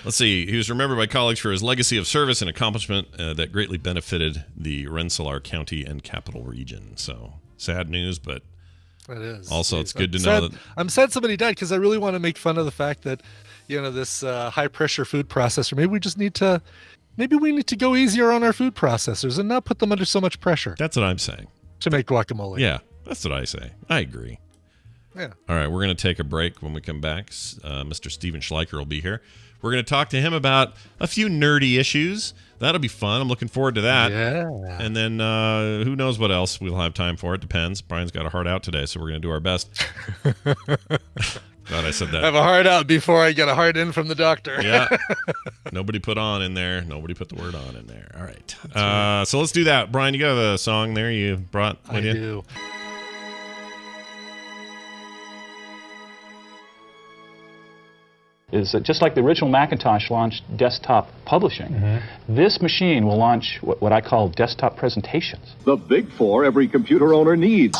Let's see. He was remembered by colleagues for his legacy of service and accomplishment that greatly benefited the Rensselaer County and Capital Region. So, sad news, but It is. also it's good to I'm know sad- that. I'm sad somebody died because I really want to make fun of the fact that, this high pressure food processor. Maybe we need to go easier on our food processors and not put them under so much pressure That's what I'm saying. to make guacamole. Yeah, that's what I say. I agree. Yeah. All right, we're going to take a break. When we come back, Mr. Steven Schleicher will be here. We're going to talk to him about a few nerdy issues. That'll be fun. I'm looking forward to that. Yeah. And then who knows what else we'll have time for. It depends. Brian's got a heart out today, so we're going to do our best. Glad I said I have that. a heart out before I get a heart in from the doctor. Yeah. Nobody put on in there. Nobody put the word on in there. All right. So let's do that. Brian, you got a song there you brought with I you? do. Is that just like the original Macintosh launched desktop publishing, this machine will launch what I call desktop presentations. The big four every computer owner needs.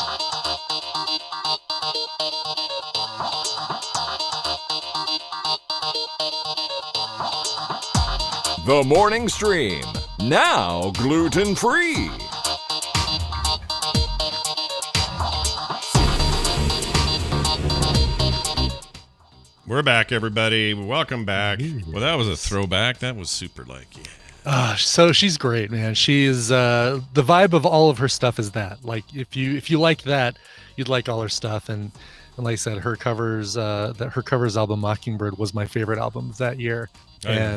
The Morning Stream, now gluten-free. We're back, everybody. Welcome back. Well, that was a throwback. That was super So she's great, man. She is the vibe of all of her stuff is that. Like if you like that, you'd like all her stuff. And like I said, her covers album Mockingbird was my favorite album of that year. I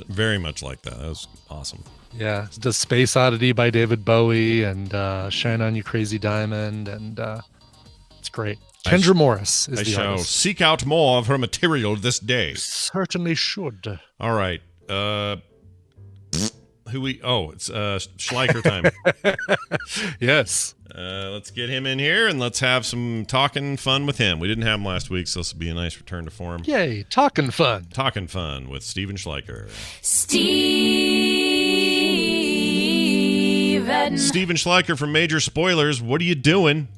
very much like that. That was awesome. Yeah, does Space Oddity by David Bowie and Shine On You Crazy Diamond, and it's great. Kendra Morris is I the shall artist. seek out more of her material this day. Certainly should. All right. It's Schleicher time. Yes. Let's get him in here and let's have some talking fun with him. We didn't have him last week, so this will be a nice return to form. Yay, talking fun. Talking fun with Steven Schleicher. Steven Schleicher from Major Spoilers. What are you doing?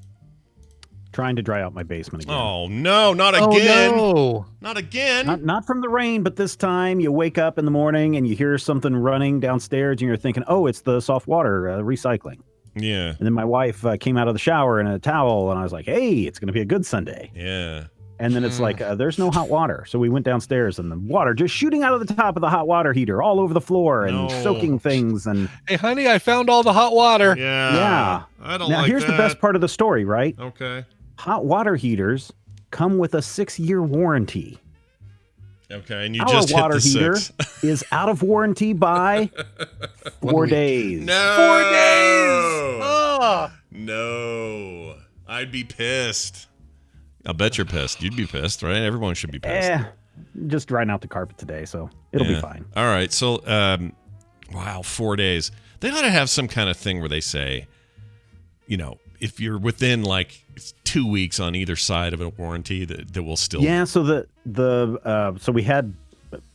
Trying to dry out my basement again. Oh, no, not again. No. Not again. Not from the rain, but this time you wake up in the morning and you hear something running downstairs and you're thinking, oh, it's the soft water recycling. Yeah. And then my wife came out of the shower in a towel and I was like, hey, it's going to be a good Sunday. Yeah. And then it's like, there's no hot water. So we went downstairs and the water just shooting out of the top of the hot water heater all over the floor and soaking things. And hey, honey, I found all the hot water. Yeah. I don't now, like here's the best part of the story, right? Okay. Hot water heaters come with a 6-year warranty. Okay, and you Our just hit water the heater 6. is out of warranty by 4 days. No. 4 days. Oh. No. I'd be pissed. I'll bet you're pissed. You'd be pissed, right? Everyone should be pissed. Just drying out the carpet today, so it'll be fine. All right. So, wow, 4 days. They ought to have some kind of thing where they say, if you're within like 2 weeks on either side of a warranty, that will still. Yeah. So so we had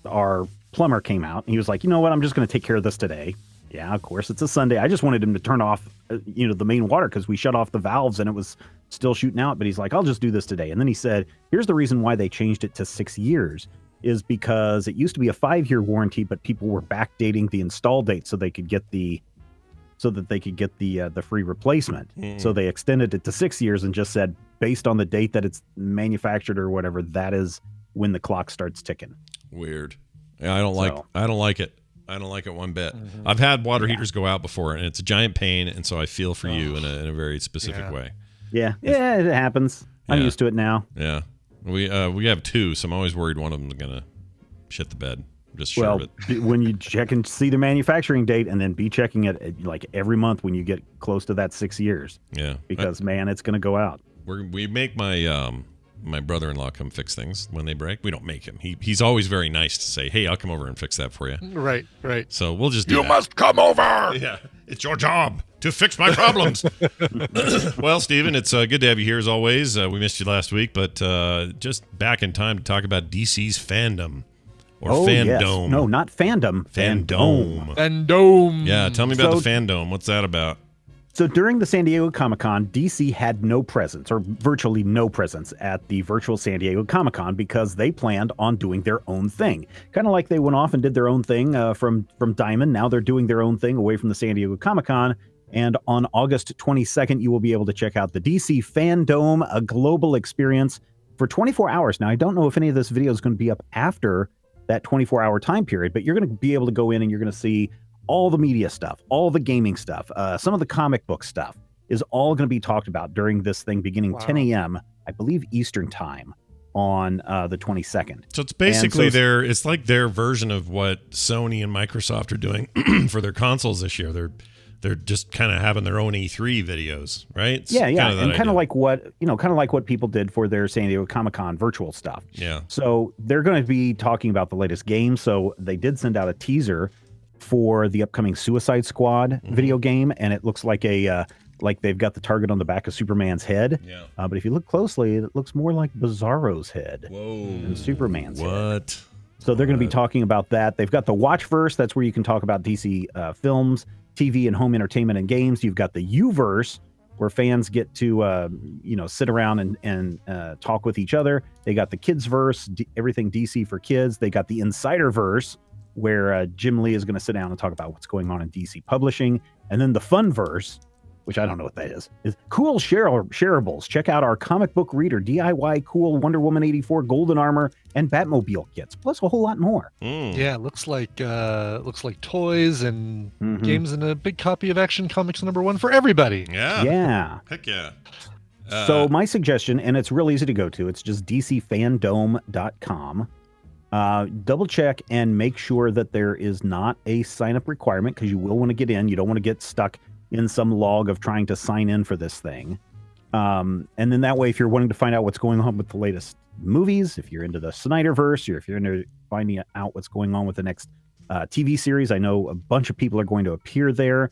our plumber came out and he was like, you know what? I'm just going to take care of this today. Yeah, of course it's a Sunday. I just wanted him to turn off, the main water because we shut off the valves and it was still shooting out. But he's like, I'll just do this today. And then he said, here's the reason why they changed it to 6 years is because it used to be a 5-year warranty, but people were backdating the install date so they could get the free replacement. So they extended it to 6 years and just said, based on the date that it's manufactured or whatever, that is when the clock starts ticking. Weird. Yeah, I don't like it. I don't like it one bit. Mm-hmm. I've had water heaters go out before, and it's a giant pain, and so I feel for you in a very specific way. Yeah, it happens. I'm used to it now. Yeah. We have 2, so I'm always worried one of them is going to shit the bed. I'm just sure of it. When you check and see the manufacturing date and then be checking it like every month when you get close to that 6 years. Yeah. Because, man, it's going to go out. We make my brother-in-law come fix things when they break. We don't make him. He's always very nice to say, hey, I'll come over and fix that for you. Right. So we'll just do You that. must come over. Yeah. It's your job. to fix my problems. Well, Steven, it's good to have you here as always. We missed you last week, but just back in time to talk about DC's fandom. Or fandom. Yes. No, not fandom. Fandom. Fandom. Yeah, tell me about the fandom. What's that about? So during the San Diego Comic-Con, DC had no presence, or virtually no presence, at the virtual San Diego Comic-Con because they planned on doing their own thing. Kind of like they went off and did their own thing from Diamond. Now they're doing their own thing away from the San Diego Comic-Con. And on August 22nd, you will be able to check out the DC Fandome, a global experience for 24 hours. Now, I don't know if any of this video is going to be up after that 24-hour time period, but you're going to be able to go in and you're going to see all the media stuff, all the gaming stuff, some of the comic book stuff is all going to be talked about during this thing beginning 10 a.m., I believe, Eastern time on the 22nd. So it's basically it's like their version of what Sony and Microsoft are doing for their consoles this year. They're just kind of having their own E3 videos, right? Yeah, and kind of like what people did for their San Diego Comic-Con virtual stuff. Yeah. So they're going to be talking about the latest game. So they did send out a teaser for the upcoming Suicide Squad video game, and it looks like like they've got the target on the back of Superman's head. Yeah. But if you look closely, it looks more like Bizarro's head than Superman's head. What? So they're going to be talking about that. They've got the Watchverse. That's where you can talk about DC films, TV, and home entertainment and games. You've got the Uverse, where fans get to sit around and talk with each other. They got the Kidsverse, everything DC for kids. They got the Insiderverse, where Jim Lee is going to sit down and talk about what's going on in DC publishing. And then the Funverse, which I don't know what that is cool shareables. Check out our comic book reader, DIY cool Wonder Woman 84 Golden Armor and Batmobile kits, plus a whole lot more. Yeah, it looks like toys and games and a big copy of Action Comics #1 for everybody. Yeah. Heck yeah. So my suggestion, and it's real easy to go to, it's just dcfandome.com. Double check and make sure that there is not a sign up requirement, because you will want to get in. You don't want to get stuck in some log of trying to sign in for this thing. And then that way, if you're wanting to find out what's going on with the latest movies, if you're into the Snyderverse, or if you're into finding out what's going on with the next TV series, I know a bunch of people are going to appear there.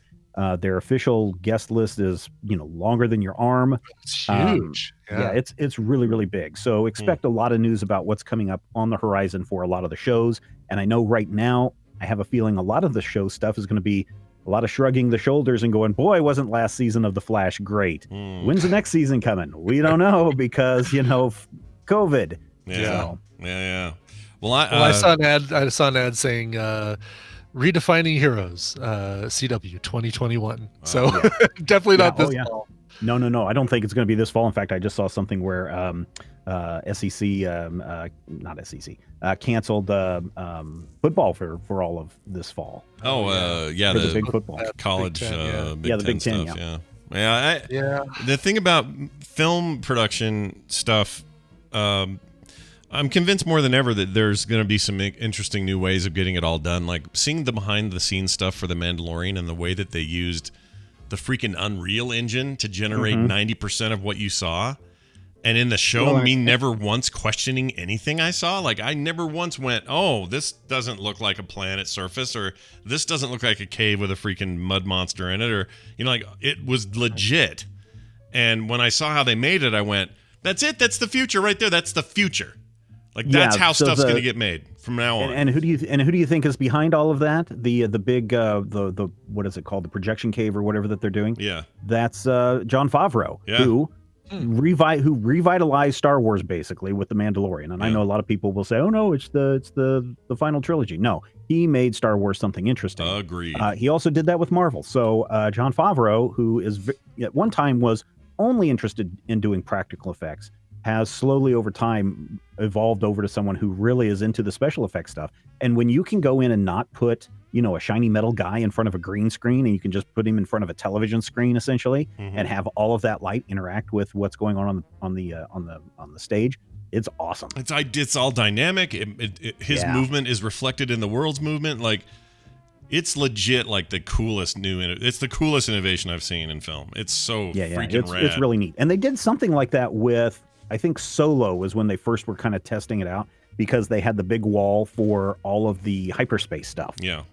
Their official guest list is, longer than your arm. It's huge. Yeah, it's really, really big. So expect a lot of news about what's coming up on the horizon for a lot of the shows. And I know right now, I have a feeling a lot of the show stuff is going to be a lot of shrugging the shoulders and going, boy, wasn't last season of The Flash great? When's the next season coming? We don't know, because, COVID. Yeah. Yeah. Well, I saw an ad. I saw an ad saying redefining heroes, CW 2021. So definitely not this fall. No. I don't think it's going to be this fall. In fact, I just saw something where canceled football for all of this fall. The big football college, the Big Ten stuff. The thing about film production stuff, I'm convinced more than ever that there's going to be some interesting new ways of getting it all done. Like seeing the behind the scenes stuff for The Mandalorian and the way that they used the freaking Unreal Engine to generate 90% of what you saw. And in the show, me never once questioning anything I saw. Like, I never once went, oh, this doesn't look like a planet surface, or this doesn't look like a cave with a freaking mud monster in it, or, it was legit. And when I saw how they made it, I went, that's it. That's the future right there. That's the future. Like, that's how stuff's going to get made from now on. And who do you think is behind all of that? The big the what is it called? The projection cave or whatever that they're doing? Yeah. That's Jon Favreau, who revitalized Star Wars basically with The Mandalorian. And I know a lot of people will say, "Oh no, it's the final trilogy." No, he made Star Wars something interesting. Agreed. He also did that with Marvel. So Jon Favreau, who at one time was only interested in doing practical effects, has slowly over time evolved over to someone who really is into the special effects stuff. And when you can go in and not put, a shiny metal guy in front of a green screen, and you can just put him in front of a television screen essentially, and have all of that light interact with what's going on the stage, it's awesome. It's all dynamic. His movement is reflected in the world's movement. Like, it's legit, like the coolest it's the coolest innovation I've seen in film. It's so freaking rad. It's really neat. And they did something like that with, I think Solo was when they first were kind of testing it out, because they had the big wall for all of the hyperspace stuff. Yeah.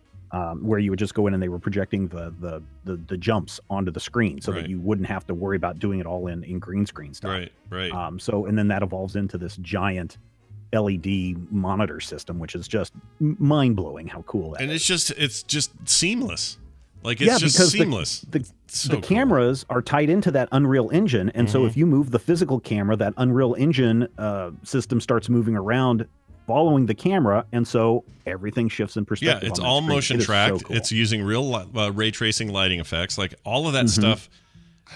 where you would just go in and they were projecting the jumps onto the screen so that you wouldn't have to worry about doing it all in green screen stuff. Right. So, and then that evolves into this giant LED monitor system, which is just mind-blowing how cool that is. It's just seamless. Like, it's just because seamless. The cameras are tied into that Unreal Engine, and so if you move the physical camera, that Unreal Engine system starts moving around following the camera, and so everything shifts in perspective. Yeah, it's on that all screen. motion It is tracked. so cool. It's using real ray tracing lighting effects. Like, all of that stuff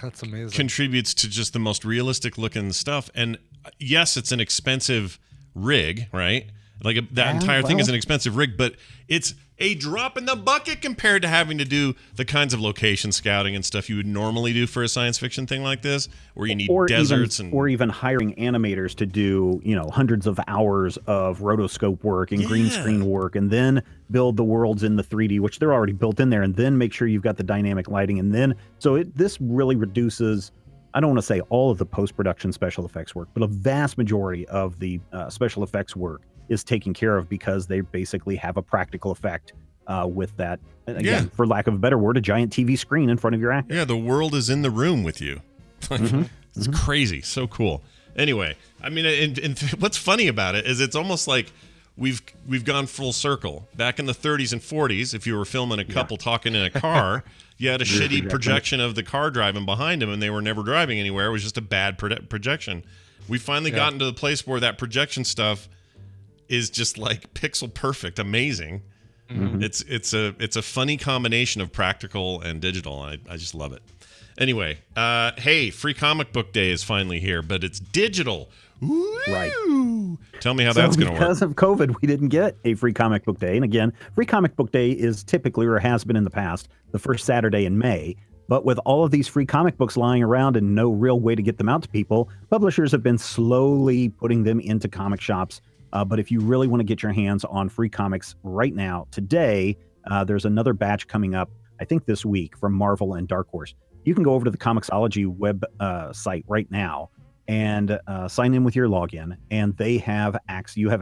That's amazing. contributes to just the most realistic looking stuff. And yes, it's an expensive rig, right? Like, that entire thing is an expensive rig, but it's a drop in the bucket compared to having to do the kinds of location scouting and stuff you would normally do for a science fiction thing like this, where you need deserts or even hiring animators to do, hundreds of hours of rotoscope work and green screen work, and then build the worlds in the 3D, which they're already built in there, and then make sure you've got the dynamic lighting, and then this really reduces, I don't want to say all of the post-production special effects work, but a vast majority of the special effects work is taken care of because they basically have a practical effect with that. Again, for lack of a better word, a giant TV screen in front of your actor. Yeah, the world is in the room with you. It's crazy. So cool. Anyway, I mean, and what's funny about it is it's almost like we've gone full circle. Back in the 30s and 40s, if you were filming a couple talking in a car, you had a shitty projection of the car driving behind them, and they were never driving anywhere. It was just a bad projection. We finally gotten to the place where that projection stuff is just like pixel perfect, amazing. It's a funny combination of practical and digital. I just love it. Anyway, hey, Free Comic Book Day is finally here, but it's digital. Woo! Right. Tell me how that's going to work. Because of COVID, we didn't get a Free Comic Book Day. And again, Free Comic Book Day is typically, or has been in the past, the first Saturday in May. But with all of these free comic books lying around and no real way to get them out to people, publishers have been slowly putting them into comic shops. But if you really want to get your hands on free comics right now, today, there's another batch coming up, I think this week, from Marvel and Dark Horse. You can go over to the Comixology web site right now and sign in with your login, and you have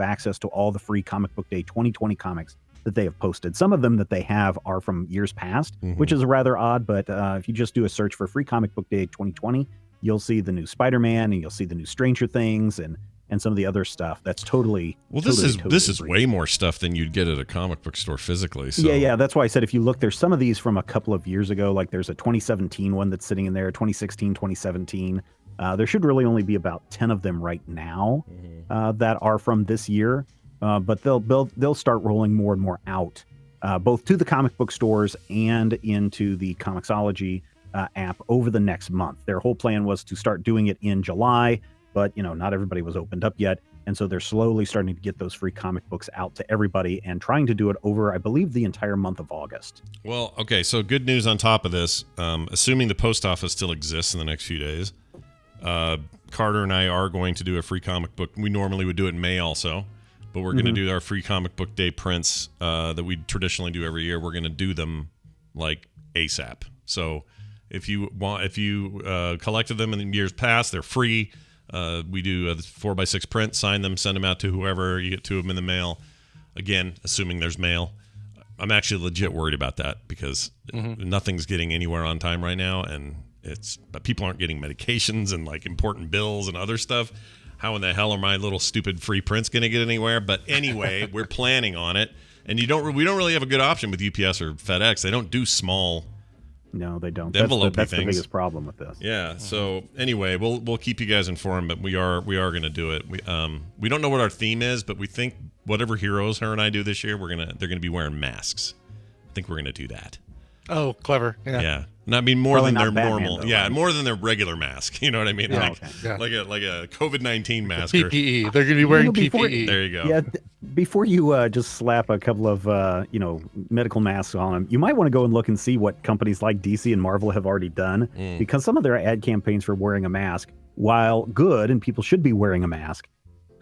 access to all the free Comic Book Day 2020 comics that they have posted. Some of them that they have are from years past, which is rather odd, but if you just do a search for Free Comic Book Day 2020, you'll see the new Spider-Man, and you'll see the new Stranger Things, and some of the other stuff. That's totally this is way more stuff than you'd get at a comic book store physically. So. Yeah. That's why I said if you look, there's some of these from a couple of years ago. Like there's a 2017 one that's sitting in there, 2016, 2017. There should really only be about 10 of them right now that are from this year. But they'll start rolling more and more out, both to the comic book stores and into the Comixology app over the next month. Their whole plan was to start doing it in July. But, not everybody was opened up yet. And so they're slowly starting to get those free comic books out to everybody and trying to do it over, I believe, the entire month of August. Well, okay, so good news on top of this. Assuming the post office still exists in the next few days, Carter and I are going to do a free comic book. We normally would do it in May also, but we're going to do our free comic book day prints that we traditionally do every year. We're going to do them like ASAP. So if you collected them in years past, they're free. We do a 4x6 print, sign them, send them out to whoever, you get to them in the mail. Again, assuming there's mail. I'm actually legit worried about that because nothing's getting anywhere on time right now, and people aren't getting medications and like important bills and other stuff. How in the hell are my little stupid free prints going to get anywhere? But anyway, we're planning on it, and we don't really have a good option with UPS or FedEx. They don't do small. No, they don't. Envelope that's things. The biggest problem with this. Yeah. So anyway, we'll keep you guys informed, but we are going to do it. We don't know what our theme is, but we think whatever heroes her and I do this year, they're gonna be wearing masks. I think we're gonna do that. Oh, clever. Yeah. I mean, more Probably than their Batman, normal. though, yeah, right? more than their regular mask. You know what I mean? Yeah, like a COVID-19 mask. PPE. They're going to be wearing PPE. There you go. Yeah. Before you just slap a couple of medical masks on them, you might want to go and look and see what companies like DC and Marvel have already done, because some of their ad campaigns for wearing a mask, while good and people should be wearing a mask,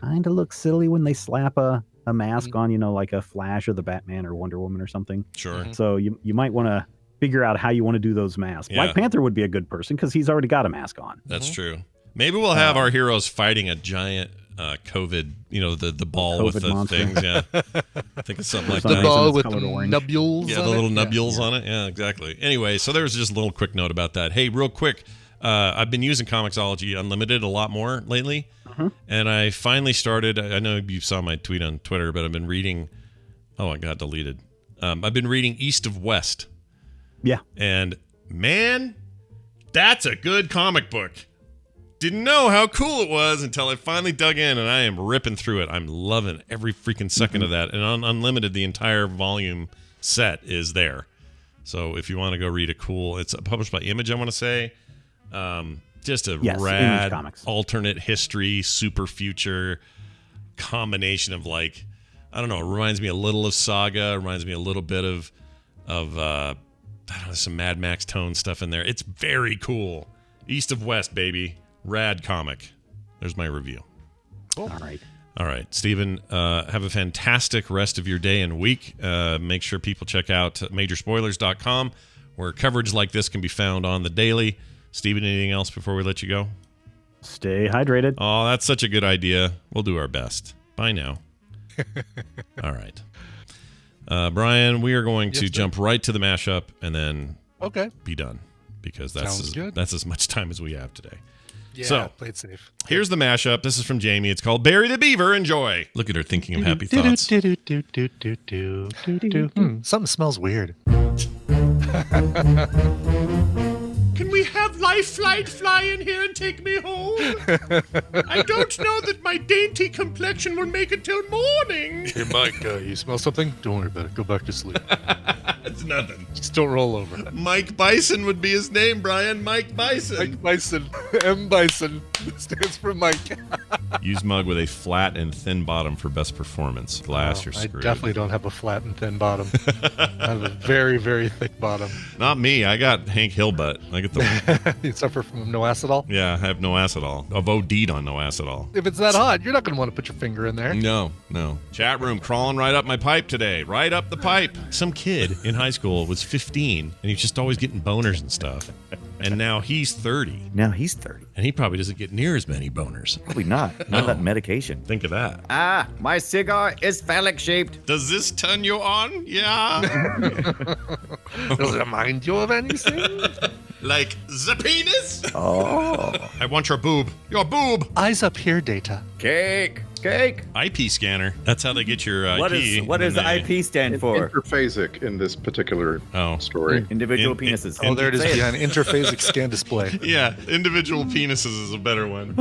kind of look silly when they slap a mask on, like a Flash or the Batman or Wonder Woman or something. Sure. So you might want to figure out how you want to do those masks. Yeah. Black Panther would be a good person because he's already got a mask on. That's true. Maybe we'll have our heroes fighting a giant COVID, the ball with COVID the monster. things. Yeah, I think it's something like The that. ball with the colored orange. nubules. Yeah, on the little it. nubules on it. Yeah, exactly. Anyway, so there was just a little quick note about that. Hey, real quick, I've been using Comixology Unlimited a lot more lately, and I finally started. I know you saw my tweet on Twitter, but I've been reading. Oh, it got deleted. I've been reading East of West. Yeah. And man, that's a good comic book. Didn't know how cool it was until I finally dug in, and I am ripping through it. I'm loving every freaking second of that. And on Unlimited, the entire volume set is there. So if you want to go read it's published by Image, I want to say. Just a Yes, Image rad Comics. alternate history, super future combination of like, I don't know, it reminds me a little of Saga, reminds me a little bit of I don't know, some Mad Max tone stuff in there. It's very cool. East of West, baby. Rad comic. There's my review. All right. Steven, have a fantastic rest of your day and week. Make sure people check out majorspoilers.com, where coverage like this can be found on the daily. Steven, anything else before we let you go? Stay hydrated. Oh, that's such a good idea. We'll do our best. Bye now. All right. Brian, we are going to jump right to the mashup and then be done, because that's as much time as we have today. Yeah, so, play it safe. Here's the mashup. This is from Jamie. It's called Barry the Beaver. Enjoy. Look at her thinking of happy thoughts. Something smells weird. Can we have Life Flight fly in here and take me home? I don't know that my dainty complexion will make it till morning. Hey, Mike, you smell something? Don't worry about it. Go back to sleep. It's nothing. Just don't roll over. Mike Bison would be his name, Brian. Mike Bison. Mike Bison. M. Bison. Stands for Mike. Use mug with a flat and thin bottom for best performance. Glass, you're I screwed. definitely don't have a flat and thin bottom. I have a very, very thick bottom. Not me. I got Hank Hill butt. I get the. You suffer from no acetol? Yeah, I have no acetol. I've OD'd on no acetol. If it's that hot, you're not going to want to put your finger in there. No. Chat room crawling right up my pipe today. Right up the pipe. Some kid in high school was 15, and he was just always getting boners and stuff. And now he's 30. Now he's 30. And he probably doesn't get near as many boners. Probably not. None of that medication. Think of that. Ah, my cigar is phallic shaped. Does this turn you on? Yeah. Does it remind you of anything? Like the penis? Oh. I want your boob. Your boob. Eyes up here, Data. Cake. IP scanner. That's how they get your IP. What does the IP stand for? Interphasic in this particular story. Individual penises. Oh, there it is behind interphasic scan display. Yeah, individual penises is a better one.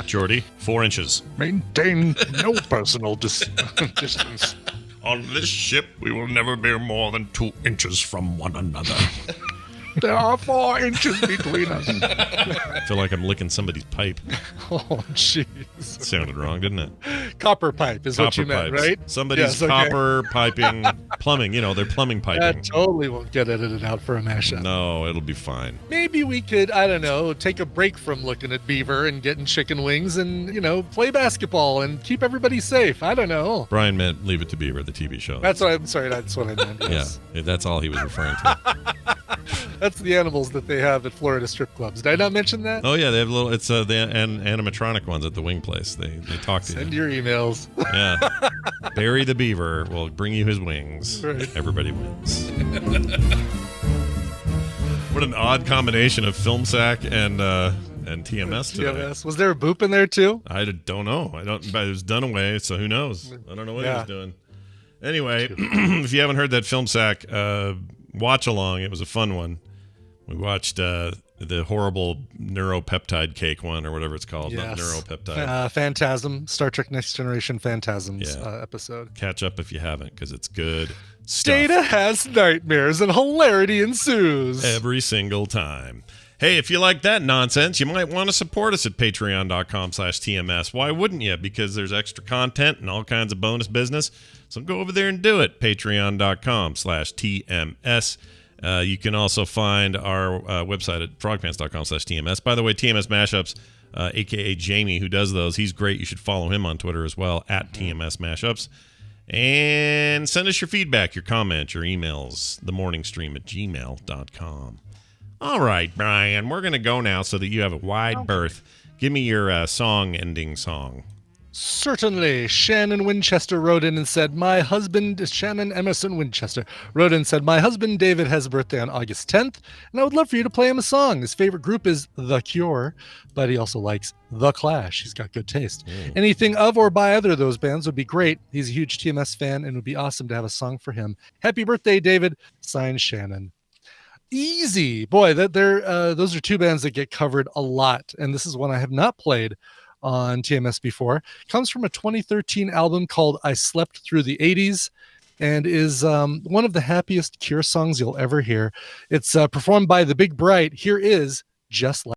Jordy, 4 inches. Maintain no personal distance. On this ship, we will never be more than 2 inches from one another. There are 4 inches between us. I feel like I'm licking somebody's pipe. Oh, jeez. Sounded wrong, didn't it? Copper pipe is what you meant, pipes. right? Somebody's Yes, okay. copper piping, plumbing. They're plumbing piping. That totally won't get edited out for a mashup. No, it'll be fine. Maybe we could, I don't know, take a break from looking at Beaver and getting chicken wings and, play basketball and keep everybody safe. I don't know. Brian meant Leave It to Beaver, the TV show. That's what I meant. Yes. Yeah, that's all he was referring to. That's the animals that they have at Florida strip clubs. Did I not mention that? Oh yeah, they have it's the animatronic ones at the wing place. They talk to Send you. your emails. Yeah. Barry the Beaver will bring you his wings. Right. Everybody wins. What an odd combination of Film Sack and TMS today. TMS. Was there a boop in there too? I don't know. But it was done away, so who knows? I don't know what he was doing. Anyway, if you haven't heard that Film Sack watch along, it was a fun one. We watched the horrible neuropeptide cake one, or whatever it's called. Yes. Not neuropeptide. Phantasm, Star Trek Next Generation Phantasms episode. Catch up if you haven't, because it's good stuff. Data has nightmares and hilarity ensues. Every single time. Hey, if you like that nonsense, you might want to support us at patreon.com/TMS. Why wouldn't you? Because there's extra content and all kinds of bonus business. So go over there and do it. Patreon.com/TMS. You can also find our website at frogpants.com/TMS. By the way, TMS Mashups, a.k.a. Jamie, who does those, he's great. You should follow him on Twitter as well, at TMS Mashups. And send us your feedback, your comments, your emails, themorningstream@gmail.com. All right, Brian, we're going to go now so that you have a wide berth. Give me your song ending song. Certainly. Shannon Winchester wrote in and said, my husband, Shannon Emerson Winchester, wrote in and said, my husband David has a birthday on August 10th, and I would love for you to play him a song. His favorite group is The Cure, but he also likes The Clash. He's got good taste. Anything of or by either of those bands would be great. He's a huge TMS fan, and it would be awesome to have a song for him. Happy birthday, David. Signed, Shannon. Easy. Boy, those are two bands that get covered a lot, and this is one I have not played on TMS before. Comes from a 2013 album called I Slept Through the 80s and is one of the happiest Cure songs you'll ever hear. It's performed by The Big Bright. Here is Just Like